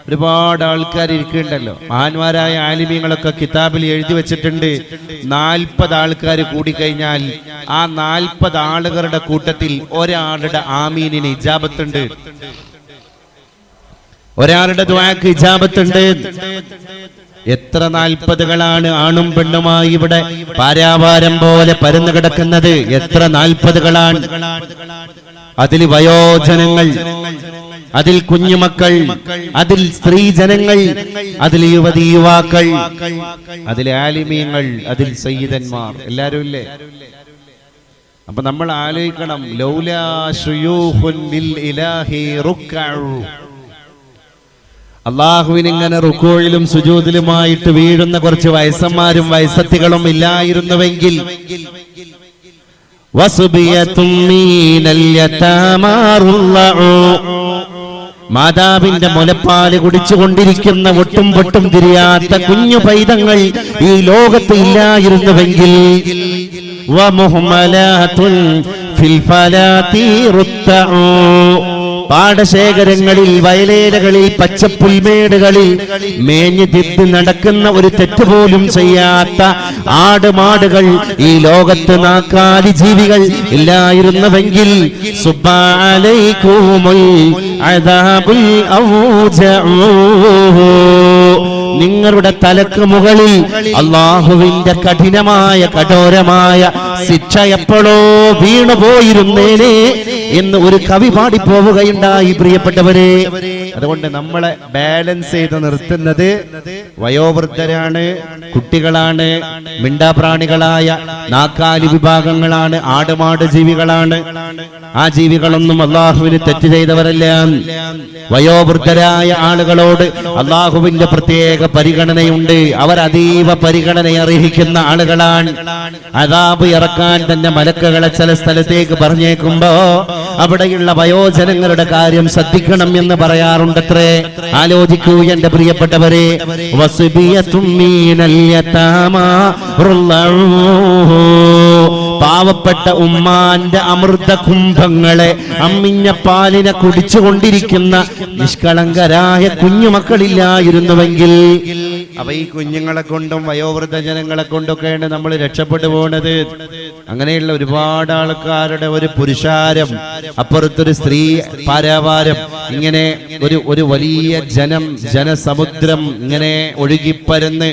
B: ഒരുപാട് ആൾക്കാർ ഇരിക്കുന്നുണ്ടല്ലോ, മഹാന്മാരായ ആലിമീങ്ങളൊക്കെ കിതാബിൽ എഴുതി വെച്ചിട്ടുണ്ട്. 40 ആൾക്കാർ കൂടിക്കഴിഞ്ഞാൽ ആ 40 ആളുകളുടെ കൂട്ടത്തിൽ ഒരാളുടെ ആമീനിന് ഇജാബത്തുണ്ട്, ഒരാളുടെ ദുആക്ക് ഇജാബത്തുണ്ട്. എത്ര 40കളാണ് ആണും പെണ്ണുമായി ഇവിടെ പാരാവാരം പോലെ പരന്നു കിടക്കുന്നത്? എത്ര 40കളാണ്? അതിൽ വയോജനങ്ങൾ, അതിൽ കുഞ്ഞുമക്കൾ, അതിൽ സ്ത്രീജനങ്ങൾ, അതിൽ യുവതി യുവാക്കൾ, അതിൽ ആലിമീങ്ങൾ, അതിൽ സയ്യിദന്മാർ, എല്ലാരും ഇല്ലേ? അപ്പൊ നമ്മൾ ആലോചിക്കണം, ലൗലാ ശുയൂഖുൻ ലിൽ ഇലാഹി റുക്അഉ, അല്ലാഹുവിന് ഇങ്ങനെ റുകൂഇലും സുജൂദിലുമായിട്ട് വീഴുന്ന കുറച്ച് വയസ്സന്മാരും വയസ്സത്തികളും ഇല്ലായിരുന്നുവെങ്കിൽ, വസുബിയതും മീനൽ യതാമാറുല്ലഉ, മാതാവിന്റെ മുലപ്പാല് കുടിച്ചുകൊണ്ടിരിക്കുന്ന ഒട്ടും പൊട്ടും തിരിയാത്ത കുഞ്ഞു പൈതങ്ങൾ ഈ ലോകത്ത് ഇല്ലായിരുന്നുവെങ്കിൽ, വമുഹ്മലാതുൻ ഫിൽ ഫലാതി റുത്തഉ, പാടശേഖരങ്ങളിൽ, വയലേലകളിൽ, പച്ചപ്പുൽമേടുകളിൽ മേഞ്ഞു തിരിഞ്ഞ് നടക്കുന്ന ഒരു തെറ്റുപോലും ചെയ്യാത്ത ആടുമാടുകൾ ഈ ലോകത്ത് നാക്കാലി ജീവികൾ ഇല്ലായിരുന്നുവെങ്കിൽ, സുബ്ബഅലൈകുമുൽ അദാബുൽ ഔജഉ, നിങ്ങളുടെ തലക്ക് മുകളിൽ അല്ലാഹുവിന്റെ കഠിനമായ കഠോരമായ ശിക്ഷ എപ്പോഴോ വീണുപോയിരുന്നേനെ എന്ന് ഒരു കവി പാടിപ്പോവുകയുണ്ടായി. പ്രിയപ്പെട്ടവരെ, അതുകൊണ്ട് നമ്മളെ ബാലൻസ് ചെയ്ത് നിർത്തുന്നത് വയോവൃദ്ധരാണ്, കുട്ടികളാണ്, മിണ്ടാപ്രാണികളായ നാക്കാലി വിഭാഗങ്ങളാണ്, ആടുമാട് ജീവികളാണ്. ആ ജീവികളൊന്നും അള്ളാഹുവിന് തെറ്റ് ചെയ്തവരല്ല. വയോവൃദ്ധരായ ആളുകളോട് അള്ളാഹുവിന്റെ പ്രത്യേക പരിഗണനയുണ്ട്. അവർ അതീവ പരിഗണന അർഹിക്കുന്ന ആളുകളാണ്. അദാബ് ഇറക്കാൻ തന്നെ മലക്കുകളെ ചില സ്ഥലത്തേക്ക് പറഞ്ഞേക്കുമ്പോ അവിടെയുള്ള വയോജനങ്ങളുടെ കാര്യം ശ്രദ്ധിക്കണം എന്ന് പറയാറുണ്ടത്രേ. ആലോചിക്കൂ എന്റെ പ്രിയപ്പെട്ടവരെ. പാവപ്പെട്ട ഉമ്മാന്റെ അമൃത കുംഭങ്ങളെ, അമ്മിഞ്ഞ പാലിനെ കുടിച്ചുകൊണ്ടിരിക്കുന്ന നിഷ്കളങ്കരായ കുഞ്ഞുമക്കളില്ലായിരുന്നുവെങ്കിൽ, അപ്പൊ ഈ കുഞ്ഞുങ്ങളെ കൊണ്ടും വയോവൃദ്ധ ജനങ്ങളെ കൊണ്ടൊക്കെയാണ് നമ്മൾ രക്ഷപ്പെട്ടു പോകുന്നത്. അങ്ങനെയുള്ള ഒരുപാട് ആൾക്കാരുടെ ഒരു പുരുഷാരം, അപ്പുറത്തൊരു സ്ത്രീ പാരാവാരം, ഇങ്ങനെ ഒരു വലിയ ജനസമുദ്രം ഇങ്ങനെ ഒഴുകിപ്പരന്ന്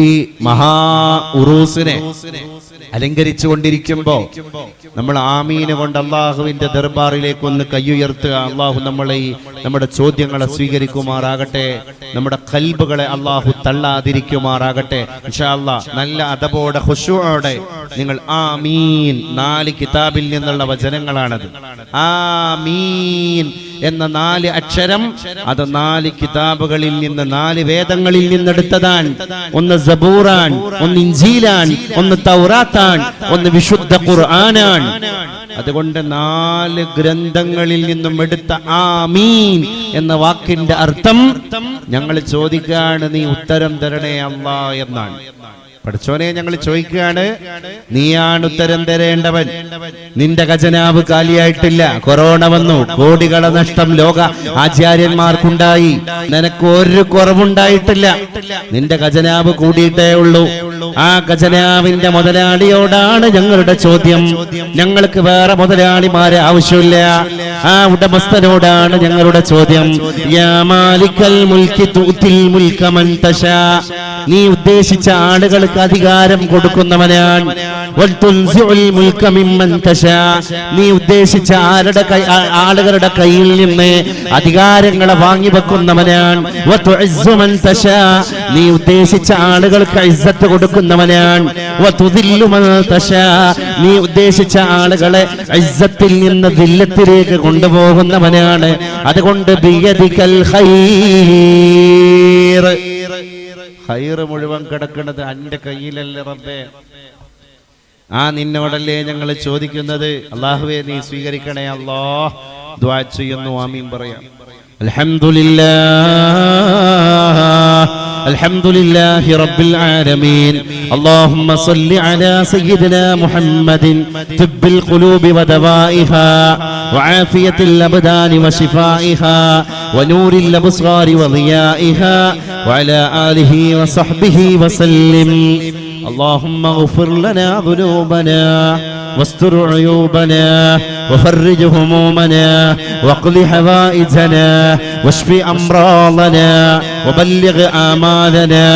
B: ഈ മഹാ ഉറൂസിനെ അലങ്കരിച്ചു കൊണ്ടിരിക്കുമ്പോ നമ്മൾ ആമീന് കൊണ്ട് അള്ളാഹുവിന്റെ ദർബാറിലേക്ക് ഒന്ന് കയ്യുയർത്തുക. അള്ളാഹു നമ്മുടെ ചോദ്യങ്ങളെ സ്വീകരിക്കുമാറാകട്ടെ, നമ്മുടെ ഖൽബുകളെ അള്ളാഹു തള്ളാതിരിക്കുമാറാകട്ടെ. ഇൻഷാ അല്ലാഹ് നല്ല അദബോടെ ഖുശൂഅോടെ നിങ്ങൾ ആമീൻ, 4 കിതാബിൽ നിന്നുള്ള വചനങ്ങളാണത്. ആമീൻ എന്ന 4 അക്ഷരം അത് 4 കിതാബുകളിൽ നിന്ന്, 4 വേദങ്ങളിൽ നിന്നെടുത്തതാണ്. ഒന്ന് സബൂറാൻ, ഒന്ന് ഇൻജീലാൻ, ഒന്ന് തൗറാത്താൻ, ഒന്ന് വിശുദ്ധ ഖുർആനാൻ. അതുകൊണ്ട് 4 ഗ്രന്ഥങ്ങളിൽ നിന്നും എടുത്ത ആമീൻ എന്ന വാക്കിന്റെ അർത്ഥം ഞങ്ങൾ ചോദിക്കുകയാണ്, നീ ഉത്തരം തരണേ അല്ലാ എന്നാണ്. പഠിച്ചോനെ, ഞങ്ങൾ ചോദിക്കുകയാണ്, നീയാണ് ഉത്തരം തരേണ്ടവൻ. നിന്റെ ഖജനാവ് കാലിയായിട്ടില്ല. കൊറോണ വന്നു, കോടികളെ നഷ്ടം ലോക ആചാര്യന്മാർക്കുണ്ടായി. നിനക്ക് ഒരു കുറവുണ്ടായിട്ടില്ല. നിന്റെ ഖജനാവ് കൂടിയിട്ടേ ഉള്ളൂ. ആ ഖജനാവിന്റെ മുതലാളിയോടാണ് ഞങ്ങളുടെ ചോദ്യം. ഞങ്ങൾക്ക് വേറെ മുതലാളിമാരെ ആവശ്യമില്ല. ആ ഉടമസ്ഥനോടാണ് ഞങ്ങളുടെ ചോദ്യം. യാ മാലിക്കൽ മുൽക്കി തുതിൽ മുൽക മൻ തശാ, നീ ഉദ്ദേശിച്ച ആളുകൾക്ക് അധികാരം കൊടുക്കുന്നവനാണ്. വൽതുൻസിഉൽ മുൽക മിമ്മൻ തശാ, നീ ഉദ്ദേശിച്ച ആളുകളുടെ കയ്യിൽ നിന്ന് അധികാരങ്ങളെ വാങ്ങി വെക്കുന്നവനാണ്. വതുഇസ്സു മൻ തശാ, നീ ഉദ്ദേശിച്ച ആളുകൾക്ക് ഇസ്സത്ത് കൊടുക്കുന്നവനാണ്. വതുദില്ലു മൻ തശാ, നീ ഉദ്ദേശിച്ച ആളുകളെ ഇസ്സത്തിൽ നിന്ന് ദില്ലത്തിലേക്ക് കൊണ്ടുപോകുന്നവനാണ്. അതുകൊണ്ട് ബിയദികൽ ഖൈർ, ഖൈർ മുഴുവൻ കിടക്കുന്നത് അന്റെ കയ്യിലല്ലേ റബ്ബേ. ആ നിന്നോടല്ലേ ഞങ്ങൾ ചോദിക്കുന്നത്. അല്ലാഹുവേ, നീ സ്വീകരിക്കണേ അല്ലാഹ്. ദുആ ചെയ്യുന്നു, ആമീൻ പറയാം. അൽഹംദുലില്ലാഹി റബ്ബിൽ ആലമീൻ. اللهم صل على سيدنا محمد طب القلوب ودوائها وعافية الأبدان وشفائها ونور الأبصار وضيائها وعلى آله وصحبه وسلم. اللهم اغفر لنا ذنوبنا واستر عيوبنا وفرج همومنا واقض حوائجنا واشف أمراضنا وبلغ آمالنا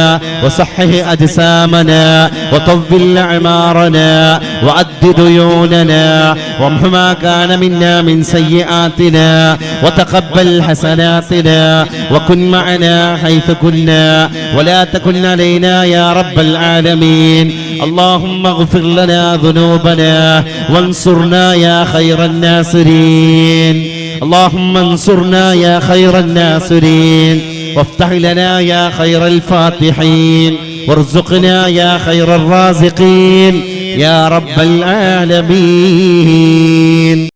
B: وصحح أجسامنا وطول أعمارنا وأد ديوننا وامح ما كان منا من سيئاتنا وتقبل حسناتنا وكن معنا حيث كنا ولا تكن علينا يا رب العالمين. اللهم اغفر لنا ذنوبنا وانصرنا يا خير الناصرين. اللهم انصرنا يا خير الناصرين وافتح لنا يا خير الفاتحين وارزقنا يا خير الرازقين يا رب العالمين.